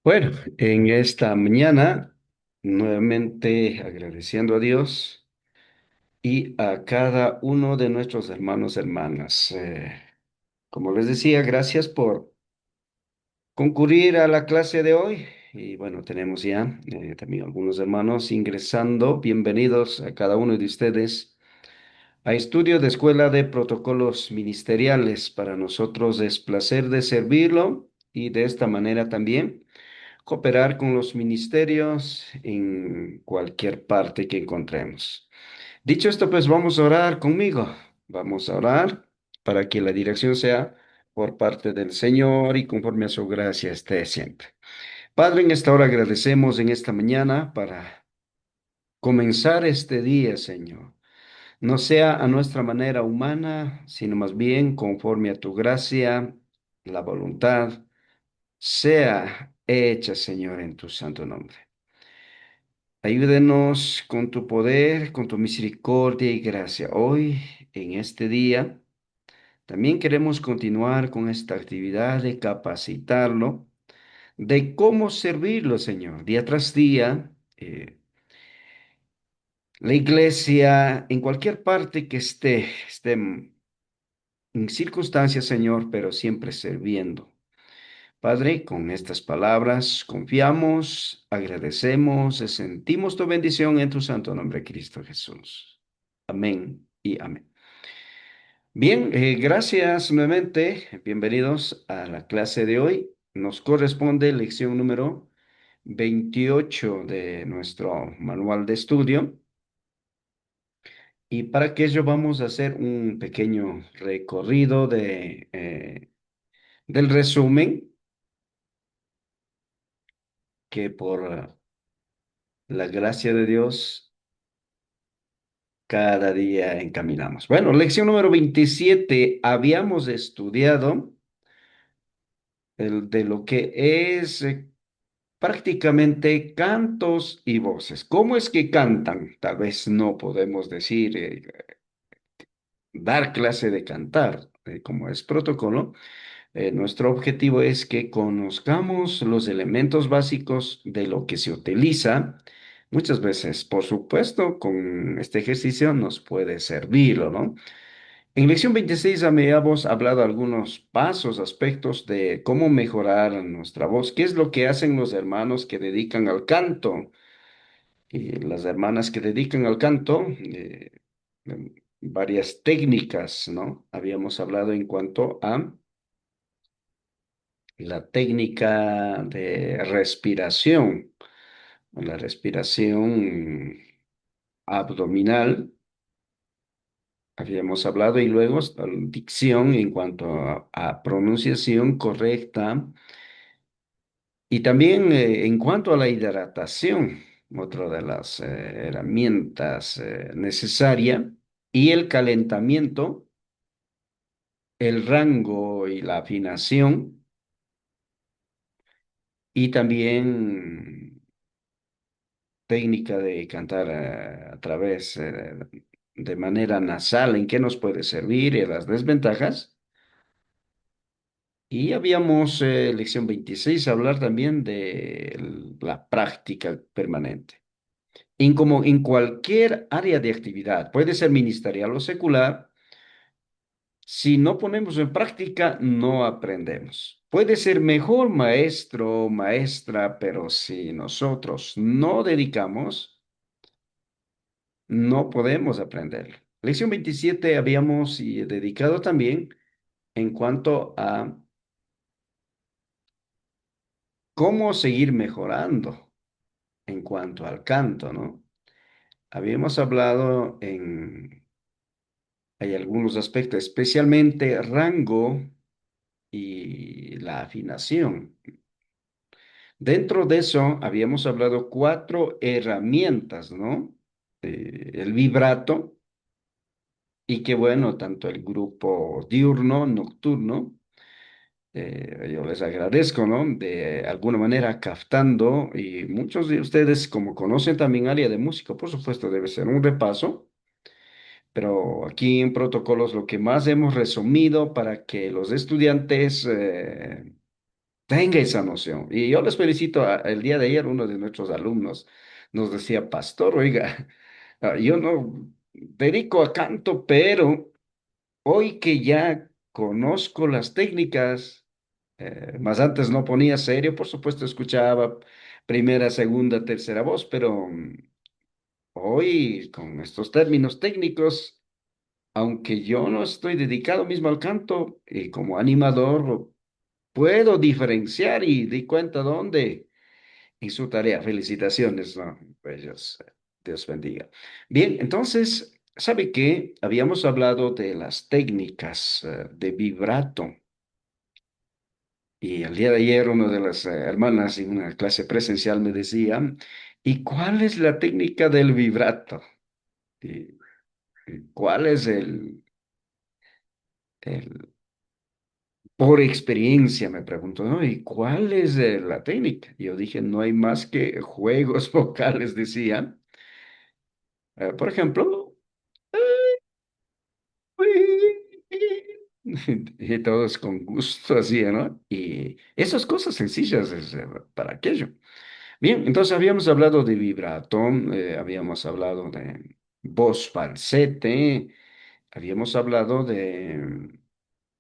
Bueno, en esta mañana, nuevamente agradeciendo a Dios y a cada uno de nuestros hermanos, hermanas. Como les decía, gracias por concurrir a la clase de hoy. Y bueno, tenemos ya también algunos hermanos ingresando. Bienvenidos a cada uno de ustedes a Estudio de Escuela de Protocolos Ministeriales. Para nosotros es placer de servirlo y de esta manera también cooperar con los ministerios en cualquier parte que encontremos. Dicho esto, pues vamos a orar conmigo. Vamos a orar para que la dirección sea por parte del Señor y conforme a su gracia esté siempre. Padre, en esta hora agradecemos en esta mañana para comenzar este día, Señor. No sea a nuestra manera humana, sino más bien conforme a tu gracia, la voluntad sea hecha, Señor, en tu santo nombre. Ayúdenos con tu poder, con tu misericordia y gracia. Hoy, en este día, también queremos continuar con esta actividad de capacitarlo, de cómo servirlo, Señor, día tras día. La iglesia, en cualquier parte que esté en circunstancias, Señor, pero siempre sirviendo. Padre, con estas palabras confiamos, agradecemos, y sentimos tu bendición en tu santo nombre, Cristo Jesús. Amén y amén. Bien, gracias nuevamente. Bienvenidos a la clase de hoy. Nos corresponde lección número 28 de nuestro manual de estudio. Y para aquello vamos a hacer un pequeño recorrido del resumen que por la gracia de Dios cada día encaminamos. Bueno, lección número 27. Habíamos estudiado de lo que es prácticamente cantos y voces. ¿Cómo es que cantan? Tal vez no podemos decir dar clase de cantar, como es protocolo. Nuestro objetivo es que conozcamos los elementos básicos de lo que se utiliza. Muchas veces, por supuesto, con este ejercicio nos puede servirlo, ¿no? En lección 26 habíamos hablado algunos pasos, aspectos de cómo mejorar nuestra voz. ¿Qué es lo que hacen los hermanos que dedican al canto? Y las hermanas que dedican al canto, varias técnicas, ¿no? Habíamos hablado en cuanto a la técnica de respiración, la respiración abdominal. Habíamos hablado y luego dicción en cuanto a pronunciación correcta y también en cuanto a la hidratación, otra de las herramientas necesarias, y el calentamiento, el rango y la afinación, y también técnica de cantar a través de manera nasal, en qué nos puede servir y las desventajas. Y habíamos, lección 26 hablar también de la práctica permanente. Como en cualquier área de actividad, puede ser ministerial o secular, si no ponemos en práctica, no aprendemos. Puede ser mejor maestro o maestra, pero si nosotros no dedicamos, no podemos aprender. Lección 27 habíamos dedicado también en cuanto a cómo seguir mejorando en cuanto al canto, ¿no? Habíamos hablado hay algunos aspectos, especialmente rango y la afinación. Dentro de eso habíamos hablado cuatro herramientas, ¿no? El vibrato y que bueno, tanto el grupo diurno, nocturno, yo les agradezco, ¿no? De alguna manera captando y muchos de ustedes como conocen también área de música, por supuesto debe ser un repaso. Pero aquí en protocolos lo que más hemos resumido para que los estudiantes tenga esa noción. Y yo les felicito, el día de ayer uno de nuestros alumnos nos decía, pastor, oiga, yo no dedico a canto, pero hoy que ya conozco las técnicas, más antes no ponía serio, por supuesto escuchaba primera, segunda, tercera voz, pero hoy con estos términos técnicos, aunque yo no estoy dedicado mismo al canto, y como animador puedo diferenciar y di cuenta dónde en su tarea. Felicitaciones, ¿no? Pues Dios bendiga. Bien, entonces, ¿sabe qué? Habíamos hablado de las técnicas de vibrato. Y el día de ayer una de las hermanas en una clase presencial me decía, ¿y cuál es la técnica del vibrato? ¿Y cuál es el- por experiencia me preguntó, ¿no? ¿Y cuál es la técnica? Y yo dije, no hay más que juegos vocales, decía. Por ejemplo, y todos con gusto así, ¿no? Y esas cosas sencillas para aquello. Bien, entonces habíamos hablado de vibrato, habíamos hablado de voz falsete, habíamos hablado de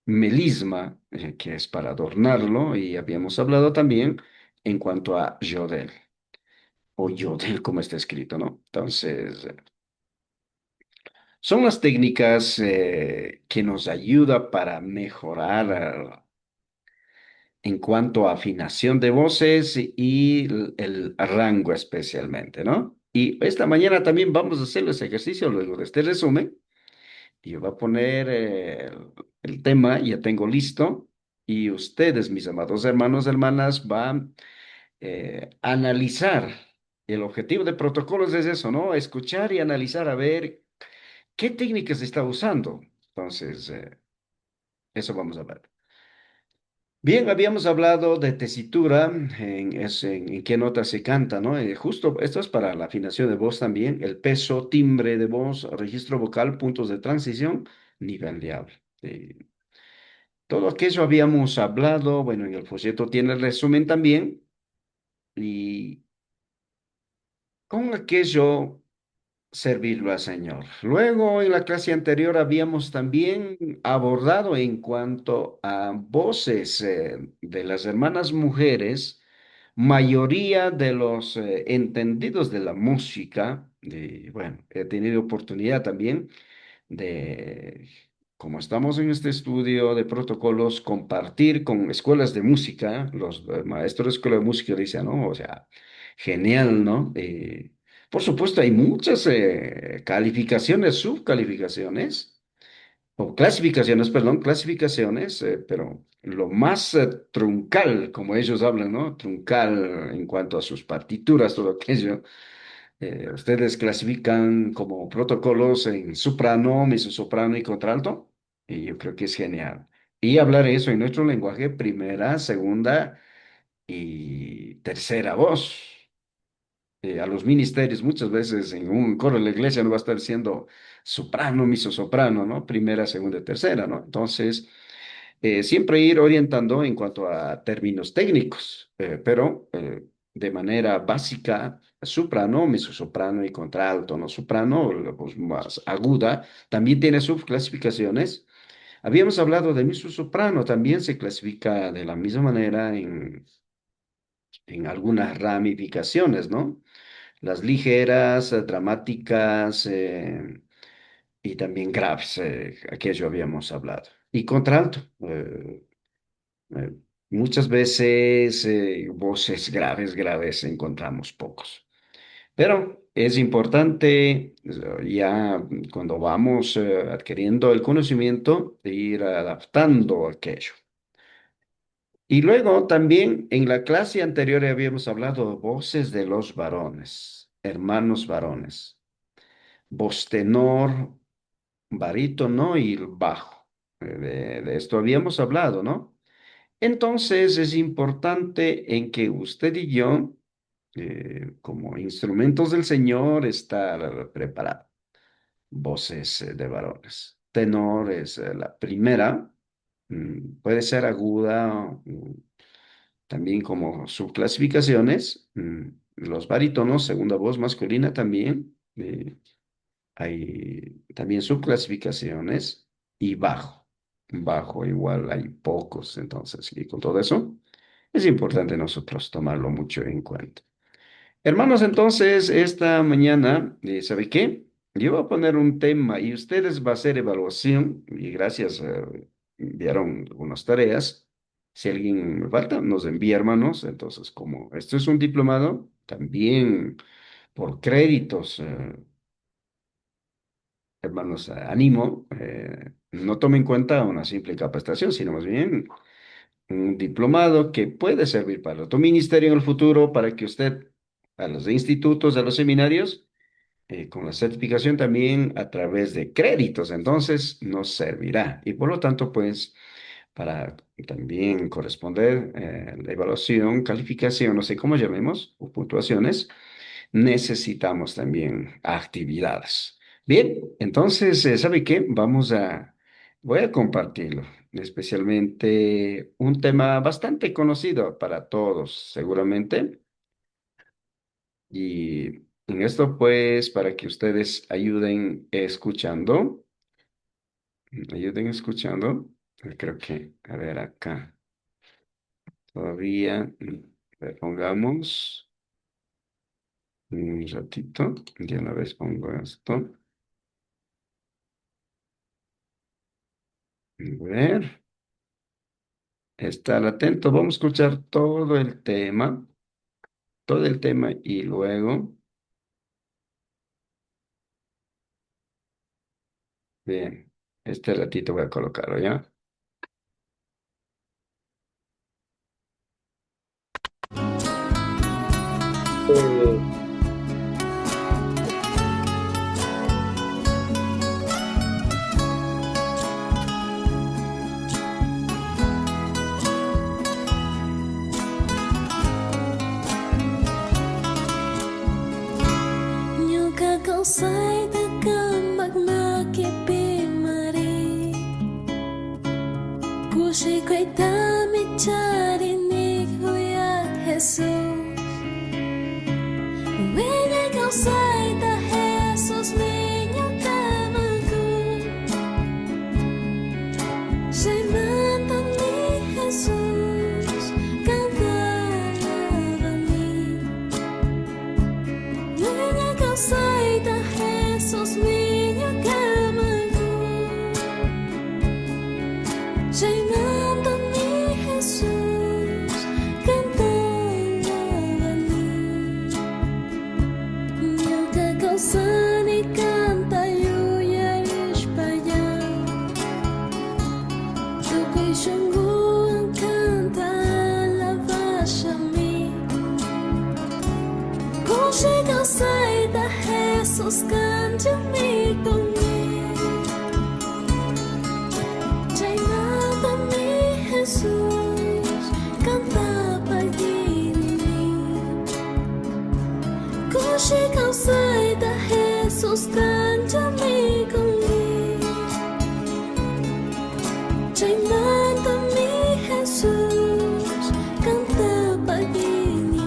melisma, que es para adornarlo, y habíamos hablado también en cuanto a yodel, o yodel como está escrito, ¿no? Entonces, son las técnicas que nos ayuda para mejorar en cuanto a afinación de voces y el rango especialmente, ¿no? Y esta mañana también vamos a hacer ese ejercicio luego de este resumen. Y yo voy a poner el tema, ya tengo listo, y ustedes, mis amados hermanos, hermanas, van a analizar. El objetivo de protocolos es eso, ¿no? Escuchar y analizar a ver qué técnicas está usando. Entonces, eso vamos a ver. Bien, habíamos hablado de tesitura, en qué nota se canta, ¿no? Justo, esto es para la afinación de voz también, el peso, timbre de voz, registro vocal, puntos de transición, nivel de habla. Todo aquello habíamos hablado, bueno, en el folleto tiene el resumen también, y con aquello servirlo al Señor. Luego, en la clase anterior habíamos también abordado en cuanto a voces de las hermanas mujeres, mayoría de los entendidos de la música, bueno, he tenido oportunidad también de, como estamos en este estudio de protocolos, compartir con escuelas de música, los maestros de escuela de música dicen, ¿no? O sea, genial, ¿no? Por supuesto, hay muchas calificaciones, subcalificaciones, o clasificaciones, perdón, clasificaciones, pero lo más truncal, como ellos hablan, ¿no? Truncal en cuanto a sus partituras, todo aquello. Ustedes clasifican como protocolos en soprano, mezzosoprano y contralto, y yo creo que es genial. Y hablar eso en nuestro lenguaje, primera, segunda y tercera voz. A los ministerios, muchas veces en un coro de la iglesia no va a estar siendo soprano, mezzosoprano, ¿no? Primera, segunda y tercera, ¿no? Entonces, siempre ir orientando en cuanto a términos técnicos, pero de manera básica, soprano, mezzosoprano y contralto, ¿no? Soprano, la voz más aguda, también tiene subclasificaciones. Habíamos hablado de mezzosoprano, también se clasifica de la misma manera en algunas ramificaciones, ¿no? Las ligeras, dramáticas y también graves, aquello habíamos hablado. Y contralto. Eh, Muchas veces voces graves, graves encontramos pocos. Pero es importante ya cuando vamos adquiriendo el conocimiento de ir adaptando aquello. Y luego también en la clase anterior habíamos hablado de voces de los varones, hermanos varones, voz tenor, barítono y el bajo. De esto habíamos hablado, ¿no? Entonces es importante en que usted y yo, como instrumentos del Señor, estar preparados. Voces de varones. Tenor es la primera, puede ser aguda, también como subclasificaciones. Los barítonos, segunda voz masculina también. Hay también subclasificaciones y bajo. Bajo igual hay pocos, entonces, y con todo eso es importante nosotros tomarlo mucho en cuenta. Hermanos, entonces, esta mañana, ¿sabe qué? Yo voy a poner un tema y ustedes va a hacer evaluación y gracias, enviaron algunas tareas. Si alguien me falta, nos envía, hermanos. Entonces, como esto es un diplomado, también por créditos, hermanos, animo, no tome en cuenta una simple capacitación, sino más bien un diplomado que puede servir para tu ministerio en el futuro, para que usted, a los institutos, a los seminarios, con la certificación también a través de créditos, entonces nos servirá. Y por lo tanto, pues, para también corresponder la evaluación, calificación, no sé cómo llamemos, o puntuaciones, necesitamos también actividades. Bien, entonces, ¿sabe qué? Voy a compartirlo, especialmente un tema bastante conocido para todos, seguramente. Y en esto, pues, para que ustedes ayuden escuchando, creo que, a ver, acá todavía, a ver, pongamos un ratito, de una vez pongo esto. A ver, estar atento, vamos a escuchar todo el tema y luego, bien, este ratito voy a colocarlo, ¿ya? Nyuka kau sai tekan magna ke pimari Kushi koi tami cari ni huyak Jesus Wene kau sai ta Jesus minyo kamaku Sai mantan ni Jesus cantaba ni Wene kau sai ta Jesus minyo kamaku Sai mantan ni Jesus cantaba ni Nyuka kau sani canta yuya ispaya Tukoy sungguh canta la mi Kung kau sai ta Jesus canta mi conmigo Sai mantan ni Jesus canta pagini Kushi kau sai ta Jesus canta mi conmigo Sai mantan ni Jesus canta pagini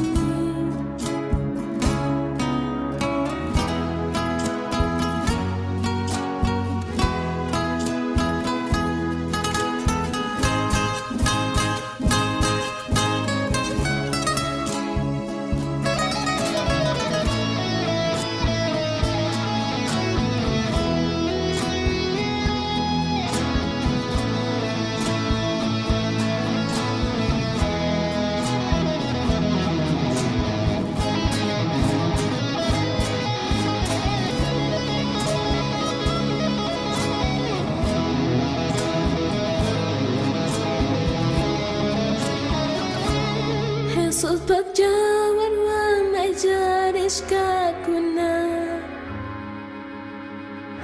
Jesus pagjawan wanay jaris kakuna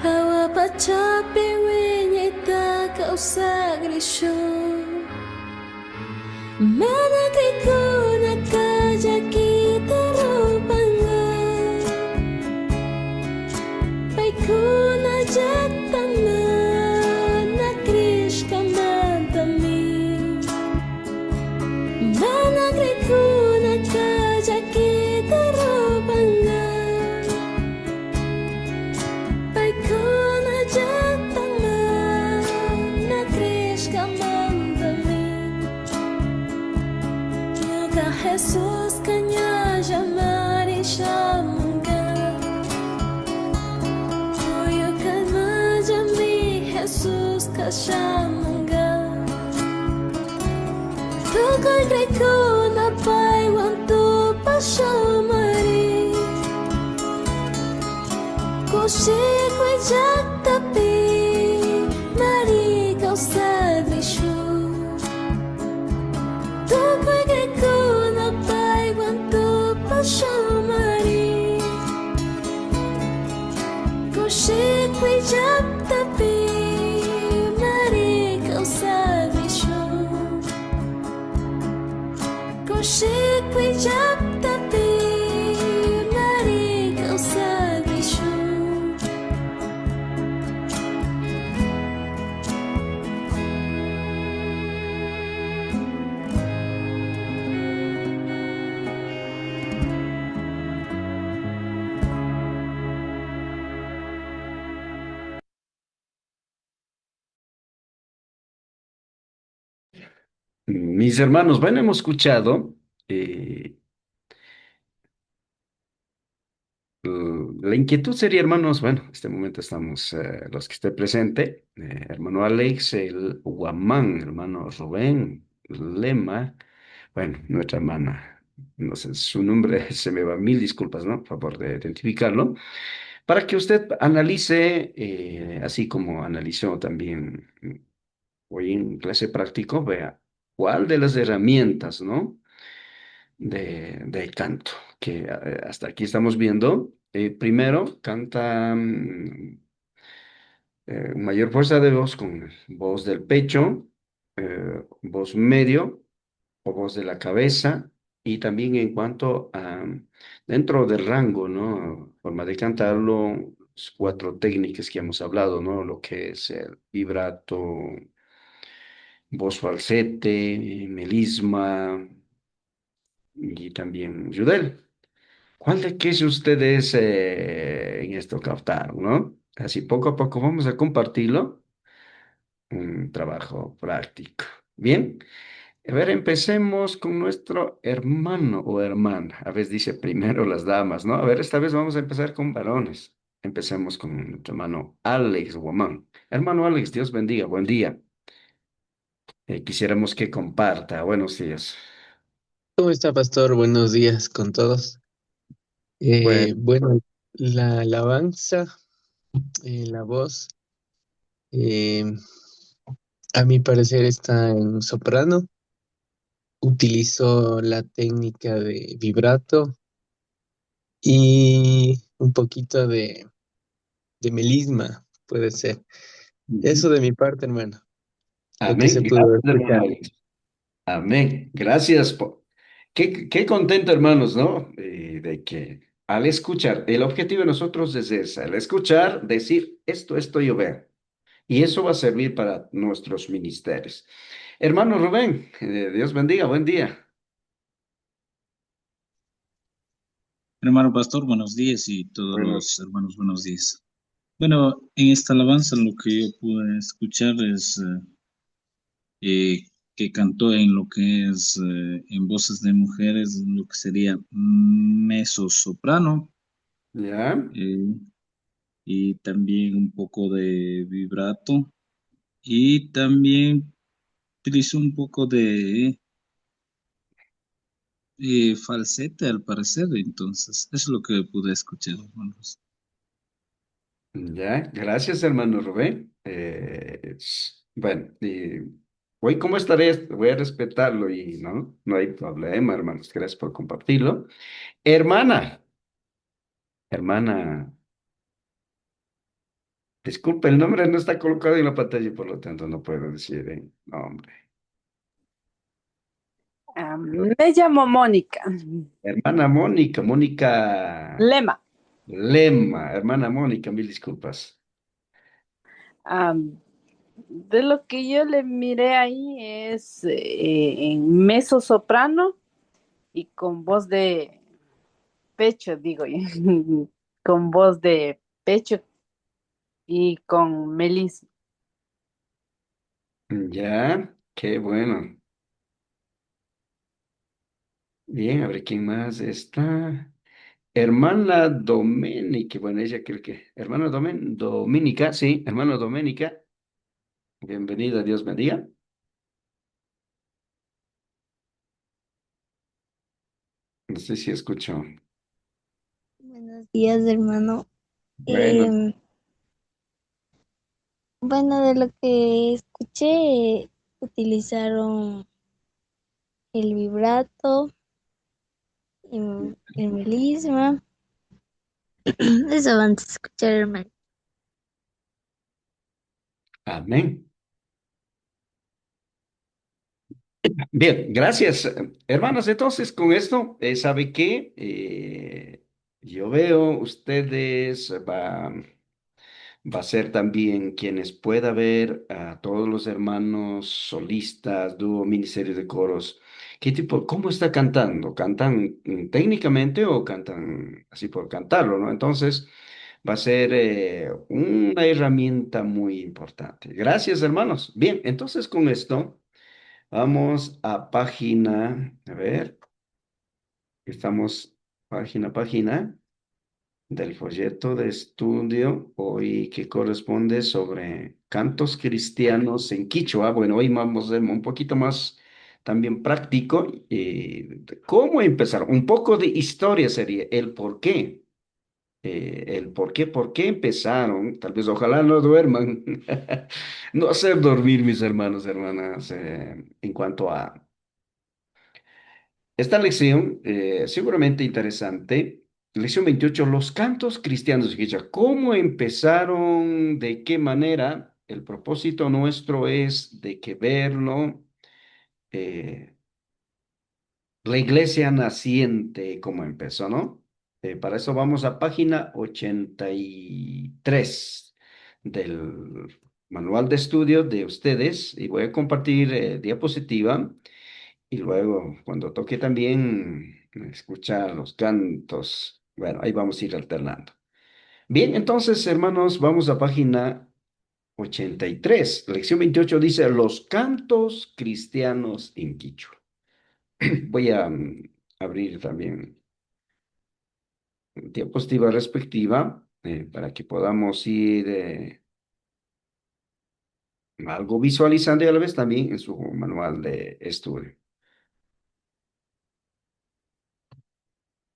Hawa pacapi winya ita kausag risyon Manakay ko nakajaki tarupangan Pay ko na jatanan na krish ka man tamin Manakay Jesus kanya jamari shamunga. Oyo kama jami Jesus kashamunga. Tu kai greku na pai wantu pashamari. Koshi kui jak tapi mari kau sadishu. Tu kai greku na pai wantu pashamari. Koshi kui jak tapi mari kau sadishu. Koshi kui jak tapi mari kau sadishu. Mis hermanos, bueno, hemos escuchado eh, la inquietud sería, hermanos, bueno, en este momento estamos los que esté presente, hermano Alex, el Guamán, hermano Rubén, Lema, bueno, nuestra hermana, no sé, su nombre se me va, mil disculpas, ¿no? Por favor de identificarlo, para que usted analice, así como analizó también hoy en clase práctico, vea cuál de las herramientas, ¿no? De canto, que hasta aquí estamos viendo. Primero, canta mayor fuerza de voz con voz del pecho, voz medio o voz de la cabeza, y también en cuanto a dentro del rango, ¿no? Forma de cantarlo, cuatro técnicas que hemos hablado, ¿no? Lo que es el vibrato, voz falsete, melisma y también yudel. ¿Cuál de qué si ustedes en esto captaron, no? Así poco a poco vamos a compartirlo, un trabajo práctico. Bien, a ver, empecemos con nuestro hermano o hermana. A veces dice primero las damas, ¿no? A ver, esta vez vamos a empezar con varones. Empecemos con nuestro hermano Alex Guamán. Hermano Alex, Dios bendiga, buen día. Quisiéramos que comparta. Buenos días. ¿Cómo está, pastor? Buenos días con todos. Bueno, Bueno, la alabanza, la voz, eh, a mi parecer está en soprano. Utilizo la técnica de vibrato y un poquito de melisma, puede ser. ujú. Eso de mi parte, hermano, lo que Amén. se pudo Gracias, hermano escuchar. Alex. Amén. Gracias. Qué contento, hermanos, ¿no? De que al escuchar, el objetivo de nosotros es ese, al escuchar, decir esto yo veo. Y eso va a servir para nuestros ministerios. Hermano Rubén, Dios bendiga, buen día. Hermano pastor, buenos días y todos Bueno, los hermanos, buenos días. Bueno, en esta alabanza lo que yo pude escuchar es que cantó en lo que es en voces de mujeres, lo que sería mezzo soprano ya, eh, y también un poco de vibrato y también utilizó un poco de falsete al parecer, entonces eso es lo que pude escuchar, hermanos. ya, gracias, hermano Rubén. Bueno, hoy como estaré, voy a respetarlo y no hay problema, hermanos. Gracias por compartirlo. Hermana, hermana. Disculpe, el nombre no está colocado en la pantalla y por lo tanto no puedo decir el nombre. Me llamo Mónica. Hermana Mónica, Mónica Lema. Lema, hermana Mónica, mil disculpas. De lo que yo le miré ahí es en mezzo soprano y con voz de pecho, digo yo, con voz de pecho y con melisma. Ya, qué bueno. Bien, a ver quién más está. Hermana Doménica, bueno, ella creo que, hermana Doménica, sí, hermana Doménica, bienvenida, Dios bendiga. No sé si escucho. Buenos días, hermano. Bueno, Bueno, de lo que escuché, utilizaron el vibrato, el melisma. Eso antes de escuchar, hermano. amén. Bien, gracias. Hermanas, entonces con esto, ¿sabe qué? Yo veo ustedes va a ser también quienes pueda ver a todos los hermanos solistas, dúo, ministerio de coros. ¿Qué tipo, cómo está cantando? ¿Cantan técnicamente o cantan así por cantarlo, no? Entonces, va a ser una herramienta muy importante. Gracias, hermanos. Bien, entonces con esto vamos a página, a ver, estamos página a página del folleto de estudio hoy que corresponde sobre cantos cristianos en Quichua. Bueno, hoy vamos a ser un poquito más también práctico. ¿Cómo empezar? Un poco de historia sería el por qué. Por qué empezaron. Tal vez ojalá no duerman. No hacer dormir mis hermanos, hermanas, en cuanto a esta lección, seguramente interesante. Lección 28, los cantos cristianos de Quichua. ¿Cómo empezaron? ¿De qué manera? El propósito nuestro es de que verlo, eh, la iglesia naciente, cómo empezó, ¿no? Para eso vamos a página 83 del manual de estudio de ustedes y voy a compartir diapositiva. Y luego, cuando toque también escuchar los cantos, bueno, ahí vamos a ir alternando. Bien, entonces, hermanos, vamos a página 83. Lección 28 dice, los cantos cristianos en Quichua. Voy a abrir también diapositiva respectiva para que podamos ir algo visualizando y a la vez también en su manual de estudio.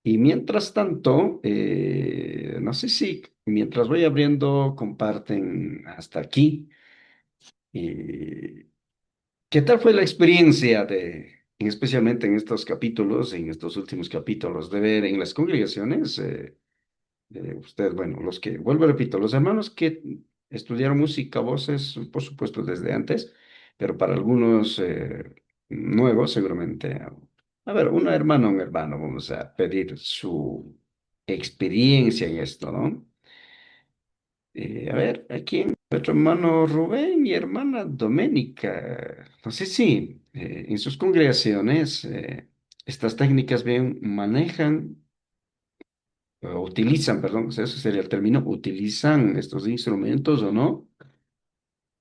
Y mientras tanto, no sé si mientras voy abriendo, comparten hasta aquí. Y ¿qué tal fue la experiencia especialmente en estos capítulos, en estos últimos capítulos, de ver en las congregaciones? Ustedes, bueno, los que, vuelvo a repito, los hermanos que estudiaron música, voces, por supuesto, desde antes, pero para algunos nuevos, seguramente. A ver, un hermano, vamos a pedir su experiencia en esto, ¿no? A ver, aquí nuestro hermano Rubén y hermana Doménica, no sé si en sus congregaciones estas técnicas bien manejan utilizan, perdón, ese sería el término, utilizan estos instrumentos o no.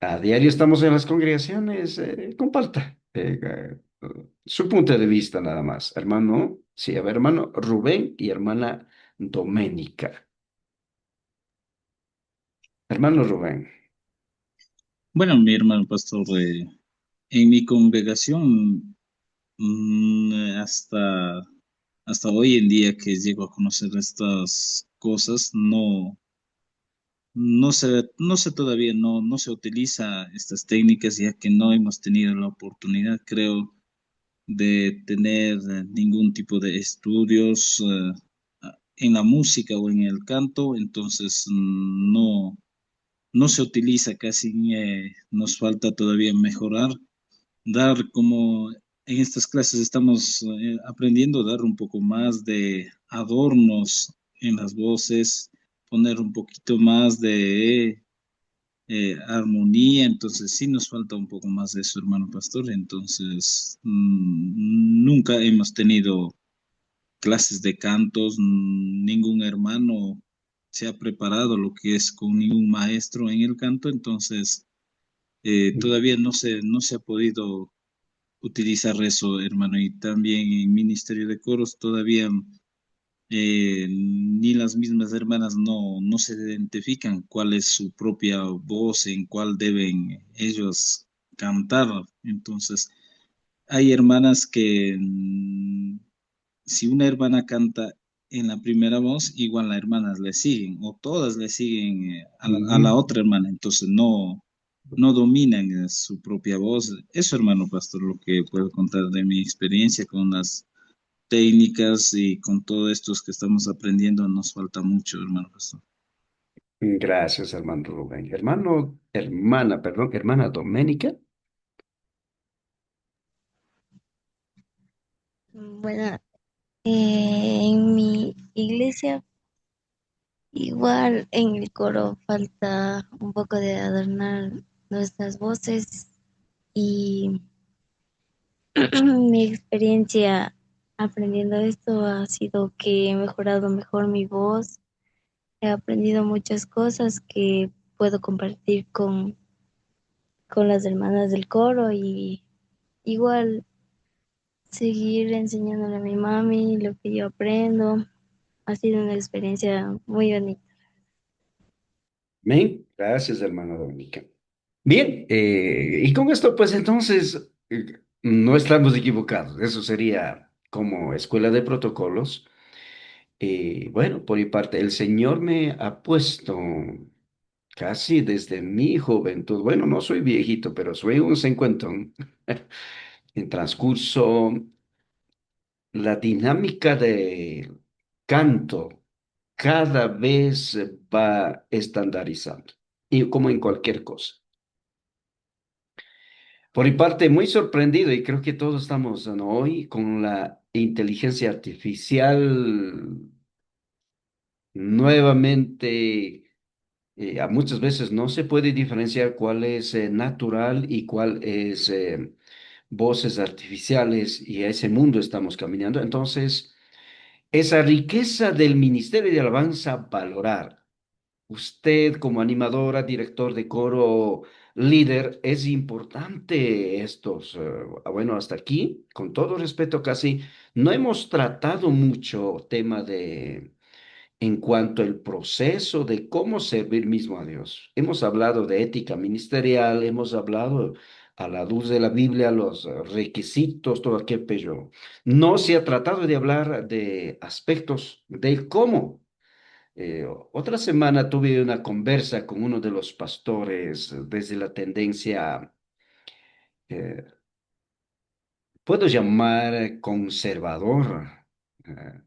A diario estamos en las congregaciones, comparta su punto de vista nada más. Hermano, sí, a ver, hermano Rubén y hermana Doménica. Hermano Rubén. Bueno, mi hermano pastor, en mi congregación, hasta hoy en día que llego a conocer estas cosas, no sé todavía, no se utiliza estas técnicas ya que no hemos tenido la oportunidad, creo, de tener ningún tipo de estudios en la música o en el canto, entonces no se utiliza casi, nos falta todavía mejorar, dar como en estas clases estamos aprendiendo a dar un poco más de adornos en las voces, poner un poquito más de armonía, entonces sí nos falta un poco más de eso, hermano pastor, entonces nunca hemos tenido clases de cantos, ningún hermano se ha preparado lo que es con ningún maestro en el canto, entonces todavía no se ha podido utilizar eso, hermano. Y también en Ministerio de Coros todavía ni las mismas hermanas no se identifican cuál es su propia voz, en cuál deben ellos cantar. Entonces, hay hermanas que si una hermana canta en la primera voz, igual las hermanas le siguen o todas le siguen a la Ujú. otra hermana, entonces no dominan su propia voz. Eso, hermano pastor, lo que puedo contar de mi experiencia con las técnicas y con todo esto que estamos aprendiendo, nos falta mucho, hermano pastor. Gracias, hermano Rubén. Hermana Doménica. Bueno, en mi iglesia igual en el coro falta un poco de adornar nuestras voces y mi experiencia aprendiendo esto ha sido que he mejorado mejor mi voz, he aprendido muchas cosas que puedo compartir con las hermanas del coro y igual seguir enseñándole a mi mami lo que yo aprendo. Ha sido una experiencia muy bonita. Amén. Gracias, hermana Doménica. Bien, y con esto, pues entonces, no estamos equivocados. Eso sería como escuela de protocolos. Bueno, por mi parte, el Señor me ha puesto casi desde mi juventud. Bueno, no soy viejito, pero soy un cincuentón. En transcurso, la dinámica de canto cada vez va estandarizando, y como en cualquier cosa. Por mi parte, muy sorprendido, y creo que todos estamos, ¿no?, hoy con la inteligencia artificial nuevamente. A muchas veces no se puede diferenciar cuál es natural y cuál es voces artificiales, y a ese mundo estamos caminando. Entonces, esa riqueza del ministerio de alabanza, valorar. Usted como animadora, director de coro, líder, es importante estos. Bueno, hasta aquí, con todo respeto, casi no hemos tratado mucho tema de en cuanto al proceso de cómo servir mismo a Dios. Hemos hablado de ética ministerial, hemos hablado a la luz de la Biblia, los requisitos, todo aquello, pero no se ha tratado de hablar de aspectos del cómo. Otra semana tuve una conversa con uno de los pastores desde la tendencia, eh, puedo llamar conservador, eh,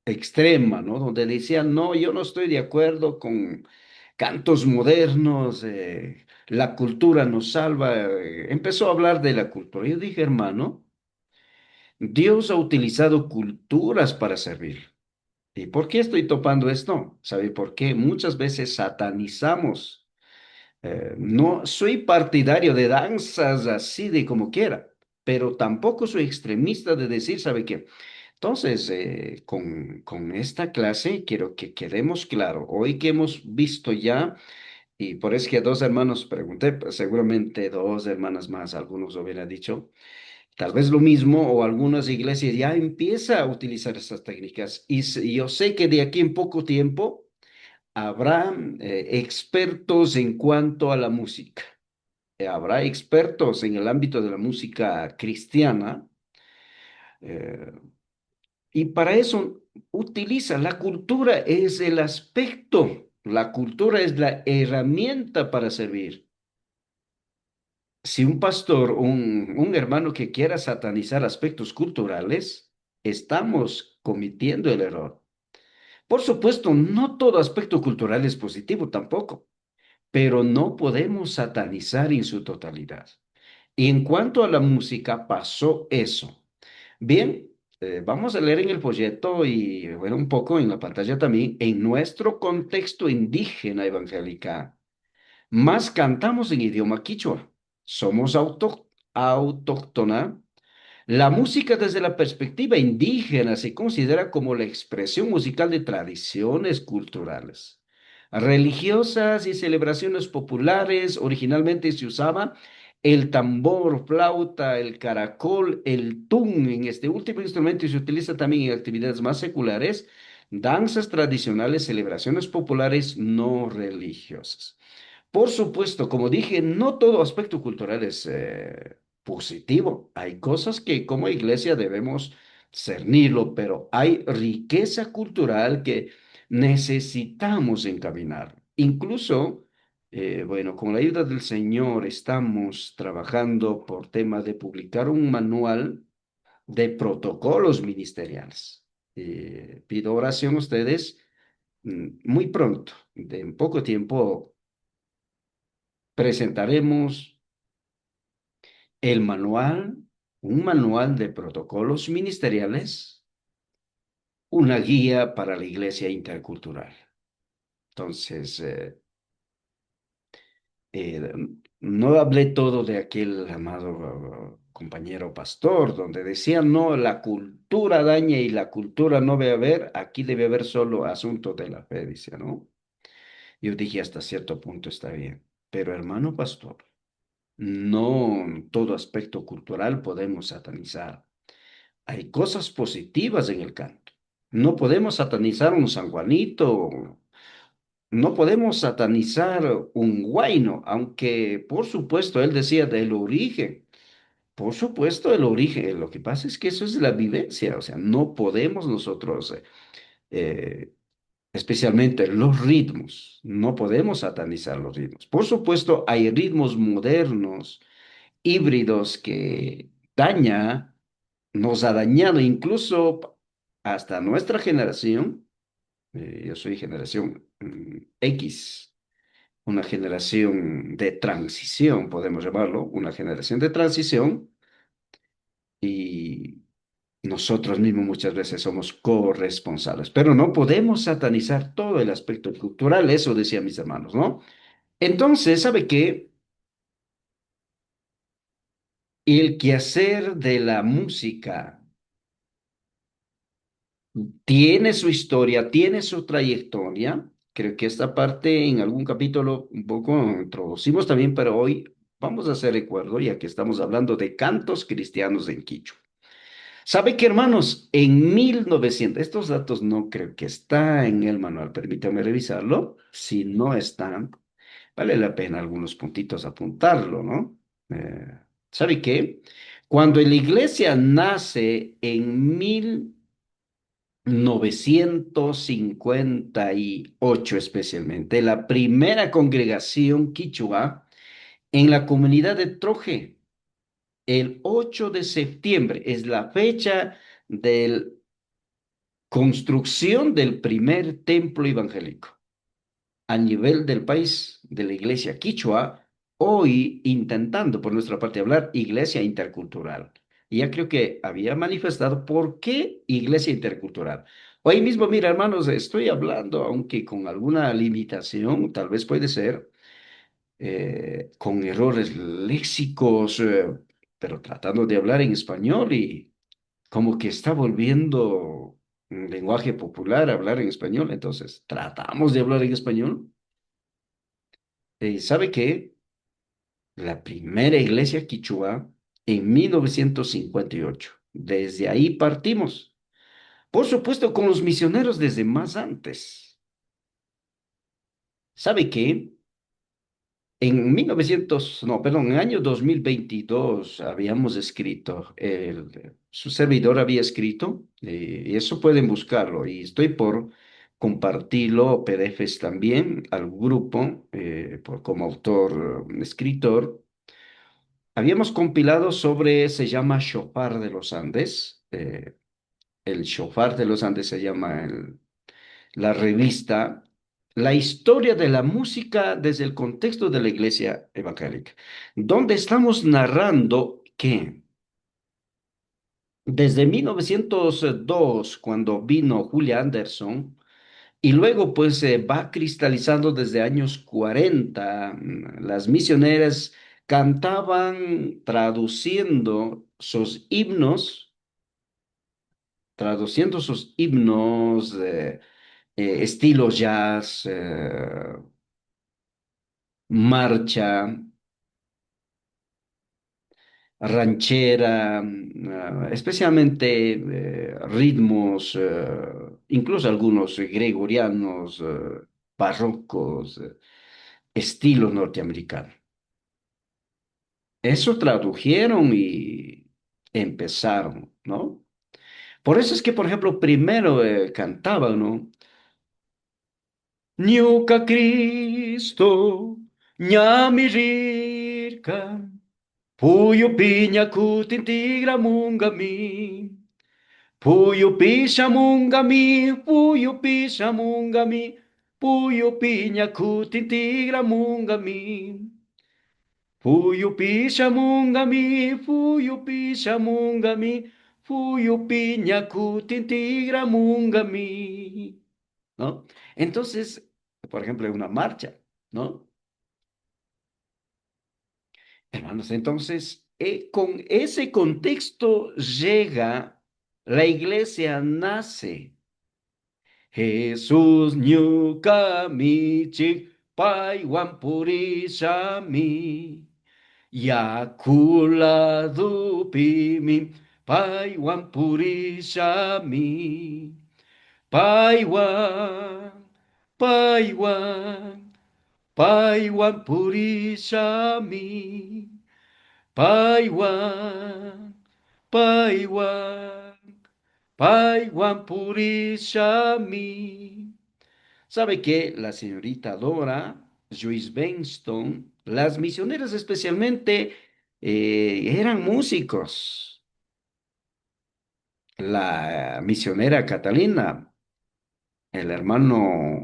extrema, ¿no? Donde decían, no, yo no estoy de acuerdo con cantos modernos, la cultura nos salva. Empezó a hablar de la cultura. Yo dije, hermano, Dios ha utilizado culturas para servir. ¿Y por qué estoy topando esto? ¿Sabe por qué? Muchas veces satanizamos. No soy partidario de danzas así de como quiera, pero tampoco soy extremista de decir, ¿sabe qué? Entonces, con esta clase quiero que quedemos claro, hoy que hemos visto ya, y por eso que a dos hermanos pregunté, pues, seguramente dos hermanas más, algunos hubieran dicho, tal vez lo mismo, o algunas iglesias ya empieza a utilizar estas técnicas, y yo sé que de aquí en poco tiempo habrá expertos en cuanto a la música. Habrá expertos en el ámbito de la música cristiana, eh, y para eso utiliza la cultura, es el aspecto, la cultura es la herramienta para servir. Si un pastor, un hermano que quiera satanizar aspectos culturales, estamos cometiendo el error. Por supuesto, no todo aspecto cultural es positivo tampoco, pero no podemos satanizar en su totalidad. Y en cuanto a la música, pasó eso. Bien, vamos a leer en el folleto y bueno, un poco en la pantalla también, en nuestro contexto indígena evangélica, más cantamos en idioma quichua. Somos autóctona. La música desde la perspectiva indígena se considera como la expresión musical de tradiciones culturales, religiosas y celebraciones populares. Originalmente se usaba el tambor, flauta, el caracol, el tun. En este último instrumento y se utiliza también en actividades más seculares, danzas tradicionales, celebraciones populares no religiosas. Por supuesto, como dije, no todo aspecto cultural es positivo. Hay cosas que como iglesia debemos cernirlo, pero hay riqueza cultural que necesitamos encaminar. Incluso, bueno, con la ayuda del Señor estamos trabajando por tema de publicar un manual de protocolos ministeriales. Pido oración a ustedes muy pronto, de en poco tiempo presentaremos el manual, un manual de protocolos ministeriales, una guía para la iglesia intercultural. Entonces, eh, no hablé todo de aquel amado compañero pastor, donde decía, no, la cultura daña y la cultura no debe haber, aquí debe haber solo asunto de la fe, dice, ¿no? Yo dije, hasta cierto punto está bien, pero hermano pastor, no todo aspecto cultural podemos satanizar. Hay cosas positivas en el canto. No podemos satanizar un San Juanito, no podemos satanizar un guayno, aunque por supuesto él decía del origen. Por supuesto el origen. Lo que pasa es que eso es la vivencia, o sea, no podemos nosotros, eh, especialmente los ritmos, no podemos satanizar los ritmos. Por supuesto hay ritmos modernos híbridos que daña, nos ha dañado incluso hasta nuestra generación. Yo soy generación X, una generación de transición, podemos llamarlo, una generación de transición y nosotros mismos muchas veces somos corresponsables, pero no podemos satanizar todo el aspecto cultural, eso decían mis hermanos, ¿no? Entonces, ¿sabe qué? El quehacer de la música tiene su historia, tiene su trayectoria. Creo que esta parte en algún capítulo un poco introducimos también, pero hoy vamos a hacer recuerdo, ya que estamos hablando de cantos cristianos en Quichua. ¿Sabe qué, hermanos? En 1900, estos datos no creo que está en el manual, permítame revisarlo. Si no están, vale la pena algunos puntitos apuntarlo, ¿no? ¿Sabe qué? Cuando la iglesia nace en 1958 especialmente, la primera congregación quichua en la comunidad de Troje, el 8 de septiembre, es la fecha de construcción del primer templo evangélico a nivel del país, de la iglesia quichua, hoy intentando por nuestra parte hablar iglesia intercultural. Y ya creo que había manifestado por qué iglesia intercultural. Hoy mismo, mira, hermanos, estoy hablando, aunque con alguna limitación, tal vez puede ser, con errores léxicos, pero tratando de hablar en español y como que está volviendo un lenguaje popular hablar en español. Entonces, tratamos de hablar en español. ¿Sabe qué? La primera iglesia quichua en 1958. Desde ahí partimos. Por supuesto, con los misioneros desde más antes. ¿Sabe qué? En 1900, no, perdón, en el año 2022 habíamos escrito, su servidor había escrito, y eso pueden buscarlo, y estoy por compartirlo, PDFs también, al grupo, como autor, escritor. Habíamos compilado sobre, se llama Shofar de los Andes. El Shofar de los Andes se llama la revista, la historia de la música desde el contexto de la iglesia evangélica, donde estamos narrando que desde 1902, cuando vino Julia Anderson, y luego pues se va cristalizando desde años 40. Las misioneras cantaban traduciendo sus himnos, estilo jazz, marcha, ranchera, especialmente ritmos, incluso algunos gregorianos, barrocos, estilo norteamericano. Eso tradujeron y empezaron, ¿no? Por eso es que, por ejemplo, primero cantaban, ¿no? Ñuka Cristo, ñamirirka, puyo piña kutintigra mungami, puyo pisha mungami, puyo pisha mungami, puyo piña kutintigra mungami. Puyo pishamungami, puyo pishamungami, puyo piña kutintigramungami, ¿no? Entonces, por ejemplo, en una marcha, ¿no? Hermanos, entonces, con ese contexto llega, la iglesia nace. Jesús ñukamichik paiwan purishami. Yakuladupimi paiwan purishami. Paiwan, paiwan, paiwan purishami. Paiwan, paiwan, paiwan purishami. ¿Sabe qué? La señorita Dora, Joyce Benston, las misioneras especialmente, eran músicos. La misionera Catalina, el hermano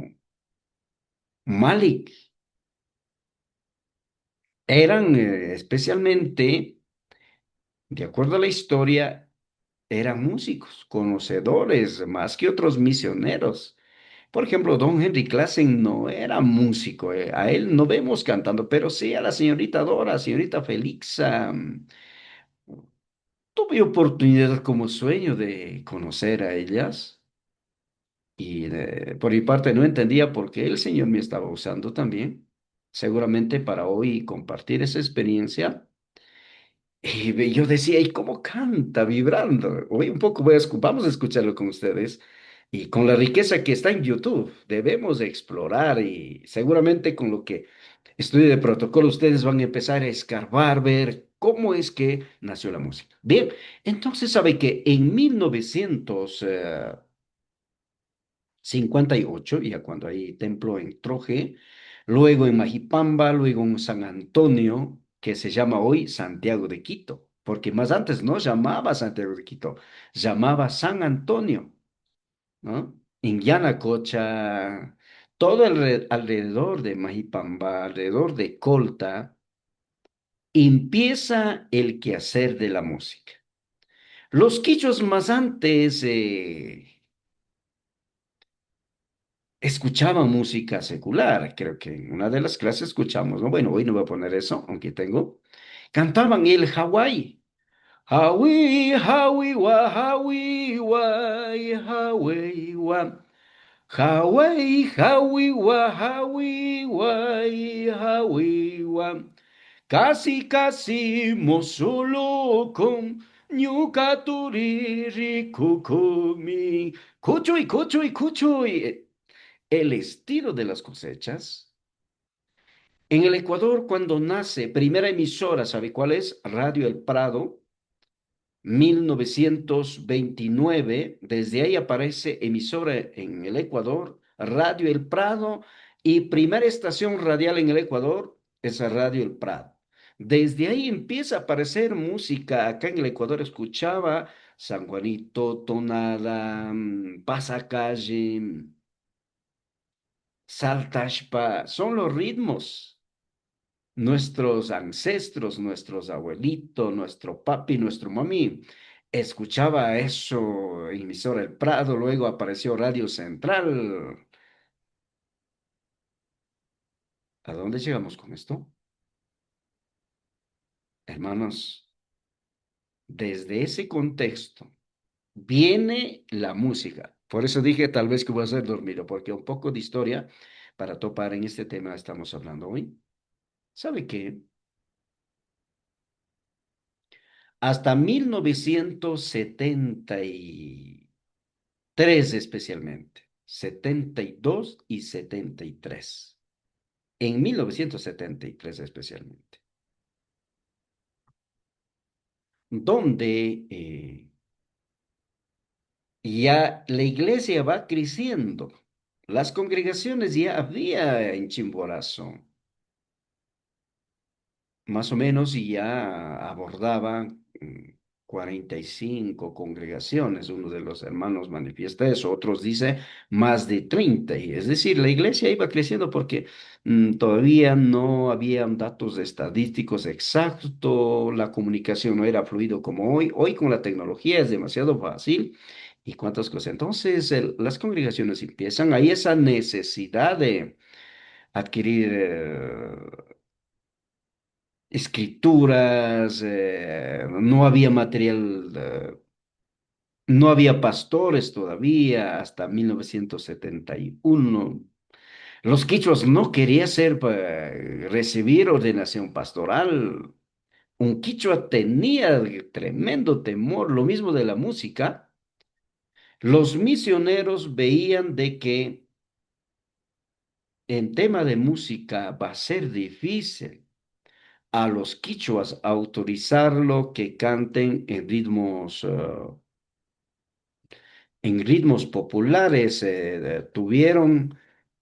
Malik, eran especialmente, de acuerdo a la historia, eran músicos, conocedores más que otros misioneros. Por ejemplo, don Henry Classen no era músico, a él no vemos cantando, pero sí a la señorita Dora, señorita Felixa. Tuve oportunidad como sueño de conocer a ellas y por mi parte no entendía por qué el Señor me estaba usando también, seguramente para hoy compartir esa experiencia. Yo decía, ¿y cómo canta vibrando? Hoy un poco vamos a escucharlo con ustedes. Y con la riqueza que está en YouTube, debemos de explorar y seguramente con lo que estudio de protocolo, ustedes van a empezar a escarbar, ver cómo es que nació la música. Bien, entonces sabe que en 1958, ya cuando hay templo en Troje, luego en Majipamba, luego en San Antonio, que se llama hoy Santiago de Quito, porque más antes no llamaba Santiago de Quito, llamaba San Antonio, ¿no? En Yanacocha, todo alrededor de Majipamba, alrededor de Colta, empieza el quehacer de la música. Los quichos más antes escuchaban música secular, creo que en una de las clases escuchamos, ¿no? Bueno, hoy no voy a poner eso, aunque tengo. Cantaban el Hawái. Hawái, Hawái, wa, Hawái, wai, Hawái, wa. Hawái, Hawái, wa, Hawái, wai, Hawái, wa. Casi, casi, solo con ñucaturiri, cucumi, cuchuy, cuchuy, cuchuy. El estilo de las cosechas. En el Ecuador, cuando nace, primera emisora, ¿sabe cuál es? Radio El Prado, 1929. Desde ahí aparece emisora en el Ecuador, Radio El Prado, y primera estación radial en el Ecuador es Radio El Prado. Desde ahí empieza a aparecer música. Acá en el Ecuador escuchaba San Juanito, Tonada, Pasacalle, Saltashpa, son los ritmos. Nuestros ancestros, nuestros abuelitos, nuestro papi, nuestro mami, escuchaba eso en emisora El Prado, luego apareció Radio Central. ¿A dónde llegamos con esto? Hermanos, desde ese contexto viene la música. Por eso dije tal vez que voy a ser dormido, porque un poco de historia para topar en este tema estamos hablando hoy. ¿Sabe qué? hasta 1973 especialmente, 72 y 73. En 1973 especialmente, donde ya la iglesia va creciendo. Las congregaciones ya había en Chimborazo, más o menos, y ya abordaba 45 congregaciones. Uno de los hermanos manifiesta eso, otros dice más de 30. Y es decir, la iglesia iba creciendo porque todavía no habían datos estadísticos exactos, la comunicación no era fluido como hoy. Hoy con la tecnología es demasiado fácil. ¿Y cuántas cosas? Entonces, las congregaciones empiezan, hay esa necesidad de adquirir escrituras, no había material, no había pastores todavía hasta 1971. Los quichuas no querían recibir ordenación pastoral. Un quichua tenía tremendo temor, lo mismo de la música. Los misioneros veían de que en tema de música va a ser difícil a los quichuas autorizarlo que canten en ritmos populares. Tuvieron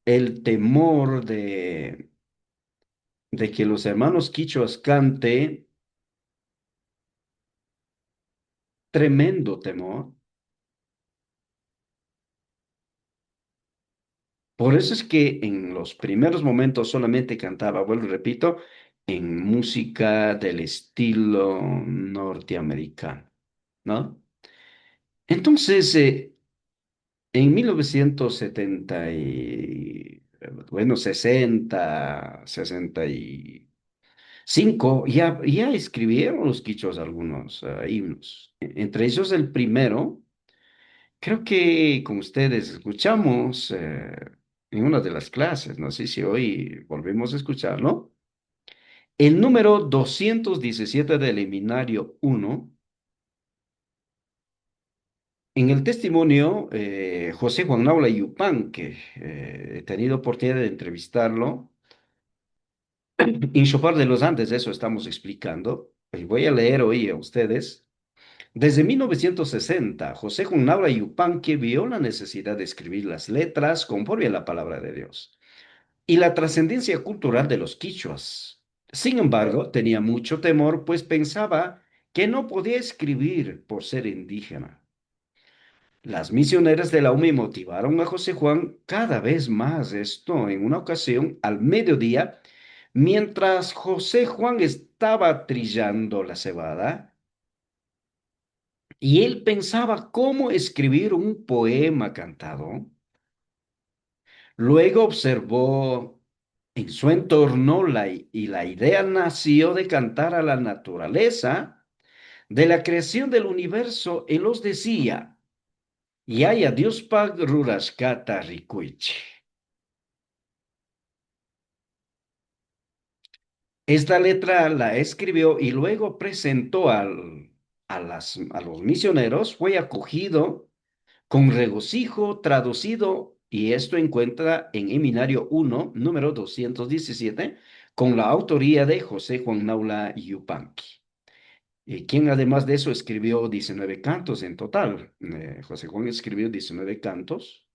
el temor de que los hermanos quichuas cante, tremendo temor. Por eso es que en los primeros momentos solamente cantaba, vuelvo y repito, en música del estilo norteamericano, ¿no? Entonces, en 1970 bueno, 65, ya escribieron los quichos algunos himnos. Entre ellos el primero, creo que con ustedes escuchamos en una de las clases, no sé si hoy volvemos a escucharlo. El número 217 del Seminario 1. En el testimonio, José Juan Naula Yupanque, he tenido oportunidad de entrevistarlo. En Chopar de los Andes, eso estamos explicando. Y voy a leer hoy a ustedes. Desde 1960, José Juan Naula Yupanque vio la necesidad de escribir las letras conforme a la palabra de Dios y la trascendencia cultural de los quichuas. Sin embargo, tenía mucho temor, pues pensaba que no podía escribir por ser indígena. Las misioneras de la UMI motivaron a José Juan cada vez más. Esto en una ocasión al mediodía, mientras José Juan estaba trillando la cebada, y él pensaba cómo escribir un poema cantado. Luego observó en su entorno y la idea nació de cantar a la naturaleza, de la creación del universo. Él los decía, Yaya Dios pag rurashkata rikuichi. Esta letra la escribió y luego presentó a los misioneros. Fue acogido con regocijo, traducido, y esto encuentra en Eminario 1, número 217, con la autoría de José Juan Naula Yupanqui, quien además de eso escribió 19 cantos en total. José Juan escribió 19 cantos,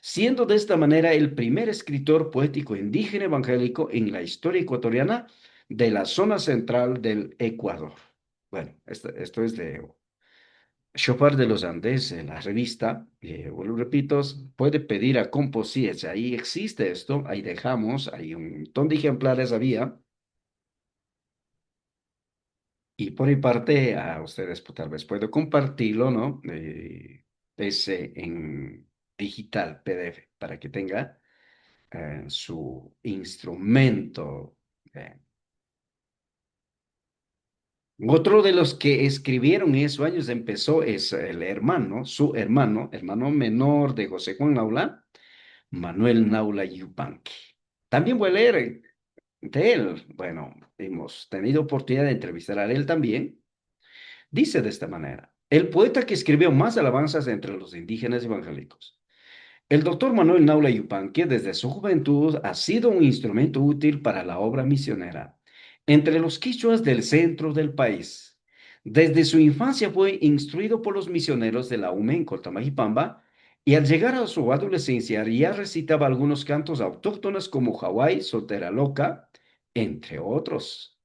siendo de esta manera el primer escritor poético indígena evangélico en la historia ecuatoriana de la zona central del Ecuador. Bueno, esto es de Chopar de los Andes, en la revista, vuelvo y repito, puede pedir a Composites, ahí existe esto, ahí dejamos, hay un montón de ejemplares había, y por mi parte a ustedes pues, tal vez puedo compartirlo, ¿no? Ese en digital, PDF, para que tenga su instrumento. eh. Otro de los que escribieron esos años empezó es el hermano, su hermano, hermano menor de José Juan Naula, Manuel Naula Yupanqui. También voy a leer de él. Bueno, hemos tenido oportunidad de entrevistar a él también. Dice de esta manera, el poeta que escribió más alabanzas entre los indígenas evangélicos. El doctor Manuel Naula Yupanqui desde su juventud ha sido un instrumento útil para la obra misionera entre los quichuas del centro del país. Desde su infancia fue instruido por los misioneros de la UME en Coltamajipamba y al llegar a su adolescencia ya recitaba algunos cantos autóctonos como Hawái, Soltera Loca, entre otros.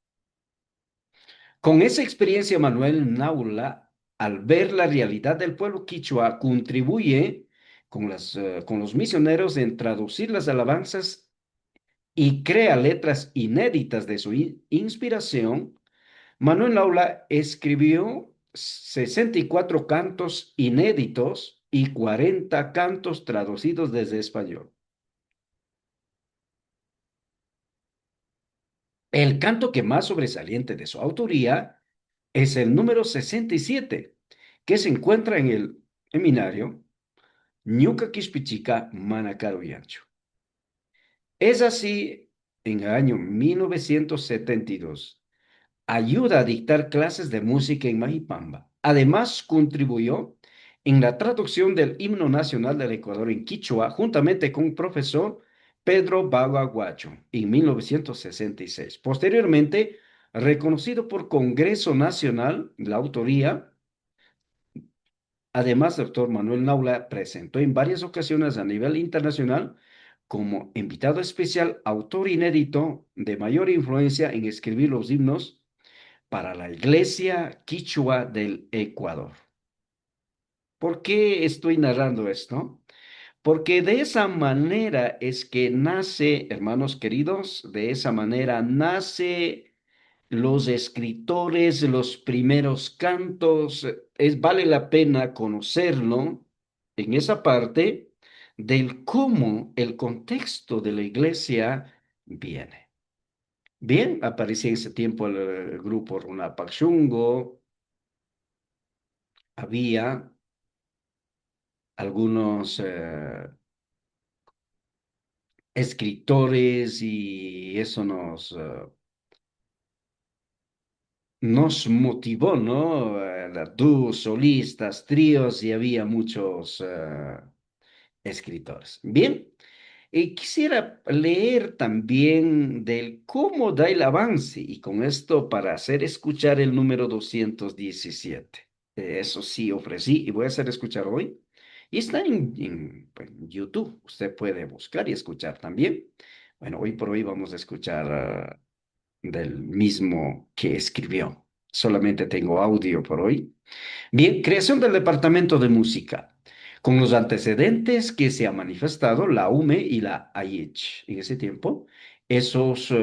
Con esa experiencia, Manuel Naula, al ver la realidad del pueblo quichua, contribuye con los misioneros en traducir las alabanzas y crea letras inéditas de su inspiración. Manuel Naula escribió 64 cantos inéditos y 40 cantos traducidos desde español. El canto que más sobresaliente de su autoría es el número 67, que se encuentra en el seminario Ñuka Quispichica Manacaro Yancho. Es así, en el año 1972, ayuda a dictar clases de música en Mahipamba. Además, contribuyó en la traducción del himno nacional del Ecuador en Quichua, juntamente con el profesor Pedro Baguaguacho, en 1966. Posteriormente, reconocido por Congreso Nacional, la autoría. Además, doctor Manuel Naula presentó en varias ocasiones a nivel internacional como invitado especial, autor inédito de mayor influencia en escribir los himnos para la Iglesia Quichua del Ecuador. ¿Por qué estoy narrando esto? Porque de esa manera es que nace, hermanos queridos, de esa manera nace los escritores, los primeros cantos. Vale la pena conocerlo en esa parte del cómo el contexto de la iglesia viene. Bien, aparecía en ese tiempo el grupo Runapachungo, había algunos escritores y eso nos motivó, ¿no? Dúos, solistas, tríos y había muchos escritores. Bien, y quisiera leer también del cómo da el avance y con esto para hacer escuchar el número 217. Eso sí ofrecí y voy a hacer escuchar hoy. Y está en YouTube. Usted puede buscar y escuchar también. Bueno, hoy por hoy vamos a escuchar del mismo que escribió. Solamente tengo audio por hoy. Bien, creación del Departamento de Música, con los antecedentes que se ha manifestado la UME y la AIECH en ese tiempo. Esos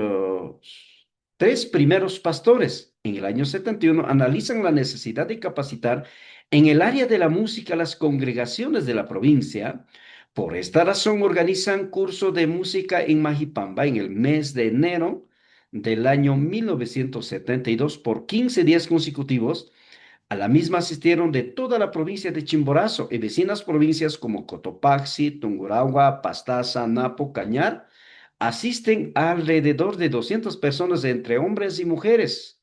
tres primeros pastores en el año 71 analizan la necesidad de capacitar en el área de la música las congregaciones de la provincia. Por esta razón organizan curso de música en Mahipamba en el mes de enero del año 1972 por 15 días consecutivos. A la misma asistieron de toda la provincia de Chimborazo y vecinas provincias como Cotopaxi, Tungurahua, Pastaza, Napo, Cañar. Asisten alrededor de 200 personas entre hombres y mujeres.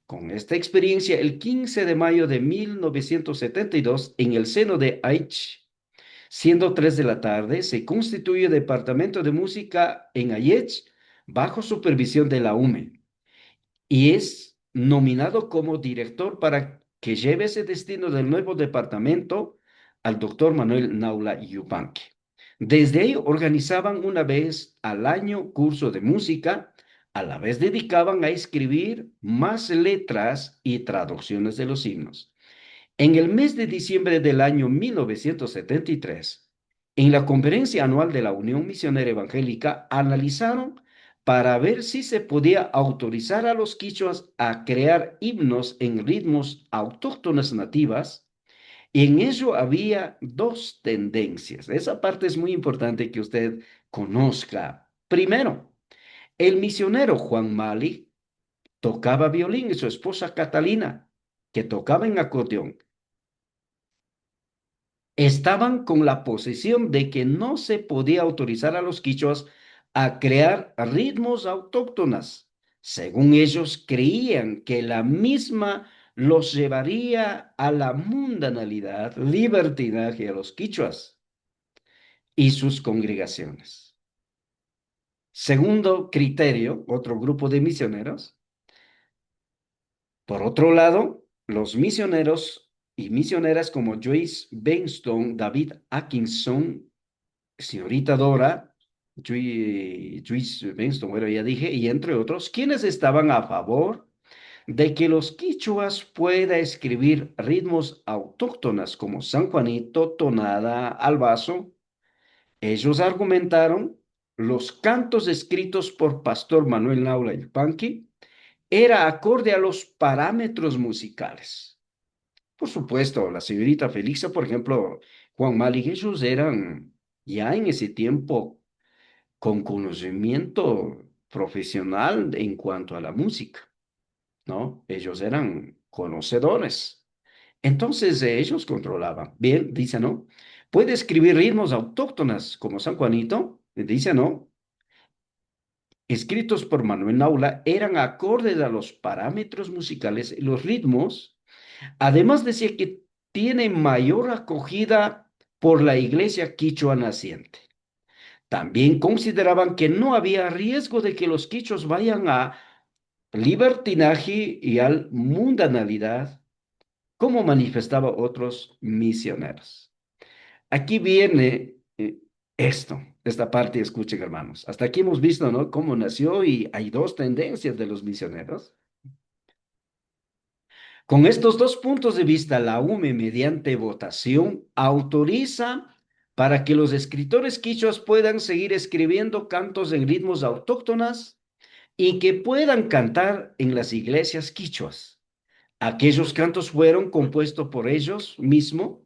Con esta experiencia, el 15 de mayo de 1972, en el seno de Aich, siendo 3 de la tarde, se constituye el Departamento de Música en Ayech bajo supervisión de la UME y es nominado como director para que lleve ese destino del nuevo departamento al doctor Manuel Naula Yupanqui. Desde ahí organizaban una vez al año curso de música, a la vez dedicaban a escribir más letras y traducciones de los himnos. En el mes de diciembre del año 1973, en la conferencia anual de la Unión Misionera Evangélica, analizaron para ver si se podía autorizar a los quichuas a crear himnos en ritmos autóctonos nativas, y en ello había dos tendencias. Esa parte es muy importante que usted conozca. Primero, el misionero Juan Mali tocaba violín y su esposa Catalina, que tocaba en acordeón, estaban con la posición de que no se podía autorizar a los quichuas a crear ritmos autóctonas. Según ellos, creían que la misma los llevaría a la mundanalidad, libertinaje a los quichuas y sus congregaciones. Segundo criterio, otro grupo de misioneros. Por otro lado, los misioneros y misioneras como Joyce Benston, David Atkinson, señorita Dora, Joyce Benston, bueno, ya dije, y entre otros, quienes estaban a favor de que los quichuas pueda escribir ritmos autóctonas como San Juanito, tonada, albazo. Ellos argumentaron los cantos escritos por Pastor Manuel Naula Yupanqui era acorde a los parámetros musicales. Por supuesto, la señorita Felixa, por ejemplo, Juan Mali, ellos eran ya en ese tiempo con conocimiento profesional en cuanto a la música, ¿no? Ellos eran conocedores. Entonces ellos controlaban. Bien, dice, ¿no? Puede escribir ritmos autóctonas como San Juanito, dice, ¿no? Escritos por Manuel Naula, eran acordes a los parámetros musicales y los ritmos. Además decía que tiene mayor acogida por la iglesia quichua naciente. También consideraban que no había riesgo de que los quichos vayan a libertinaje y al mundanalidad, como manifestaba otros misioneros. Aquí viene esta parte, escuchen hermanos. Hasta aquí hemos visto, ¿no? Cómo nació y hay dos tendencias de los misioneros. Con estos dos puntos de vista, la UME, mediante votación, autoriza para que los escritores quichuas puedan seguir escribiendo cantos en ritmos autóctonas y que puedan cantar en las iglesias quichuas. Aquellos cantos fueron compuestos por ellos mismos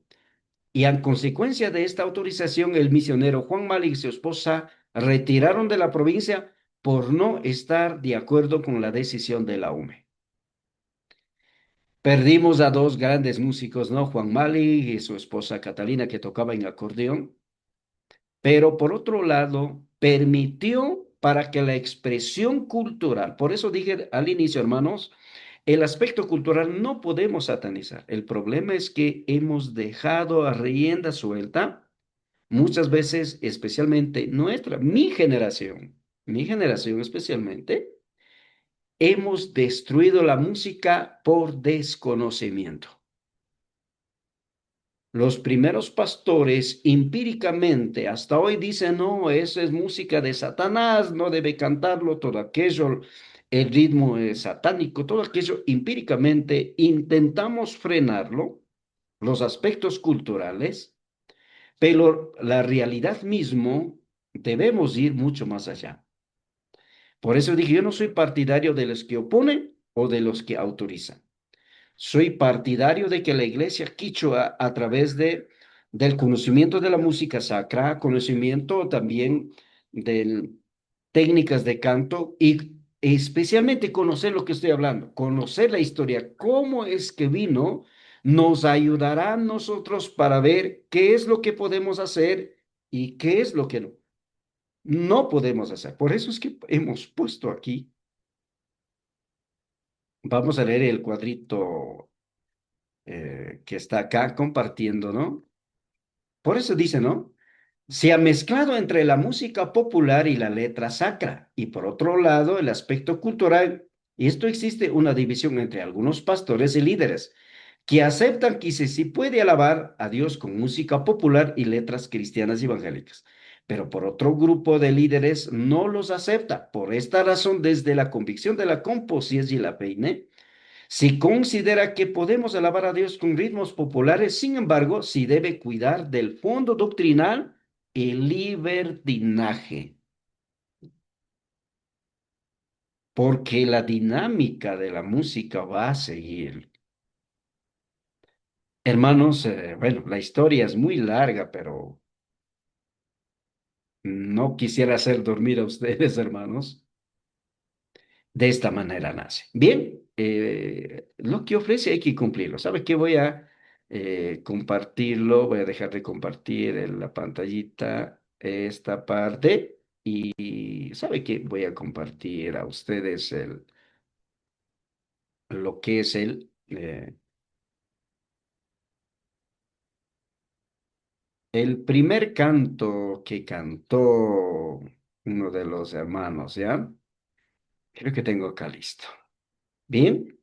y en consecuencia de esta autorización, el misionero Juan Mali y su esposa retiraron de la provincia por no estar de acuerdo con la decisión de la UME. Perdimos a dos grandes músicos, ¿no? Juan Mali y su esposa Catalina, que tocaba en acordeón, pero por otro lado, permitió para que la expresión cultural, por eso dije al inicio, hermanos, el aspecto cultural no podemos satanizar. El problema es que hemos dejado a rienda suelta, muchas veces, especialmente mi generación especialmente, hemos destruido la música por desconocimiento. Los primeros pastores empíricamente hasta hoy dicen, no, esa es música de Satanás, no debe cantarlo, todo aquello, el ritmo es satánico, todo aquello empíricamente intentamos frenarlo, los aspectos culturales, pero la realidad mismo debemos ir mucho más allá. Por eso dije, yo no soy partidario de los que oponen o de los que autorizan. Soy partidario de que la iglesia quichua, a través del conocimiento de la música sacra, conocimiento también de técnicas de canto y especialmente conocer lo que estoy hablando, conocer la historia, cómo es que vino, nos ayudará a nosotros para ver qué es lo que podemos hacer y qué es lo que no podemos hacer. Por eso es que hemos puesto aquí, vamos a leer el cuadrito que está acá compartiendo, ¿no? Por eso dice, ¿no? Se ha mezclado entre la música popular y la letra sacra, y por otro lado, el aspecto cultural, y esto existe una división entre algunos pastores y líderes que aceptan que se puede alabar a Dios con música popular y letras cristianas y evangélicas, pero por otro grupo de líderes no los acepta. Por esta razón, desde la convicción de la Composés y la Peine, si considera que podemos alabar a Dios con ritmos populares, sin embargo, si debe cuidar del fondo doctrinal y libertinaje, porque la dinámica de la música va a seguir. Hermanos, bueno, la historia es muy larga, pero no quisiera hacer dormir a ustedes, hermanos. De esta manera nace. Bien, lo que ofrece hay que cumplirlo. ¿Sabe qué? Voy a compartirlo, voy a dejar de compartir en la pantallita esta parte y ¿sabe qué? Voy a compartir a ustedes lo que es Eh, el primer canto que cantó uno de los hermanos, ¿ya? Creo que tengo acá listo. Bien.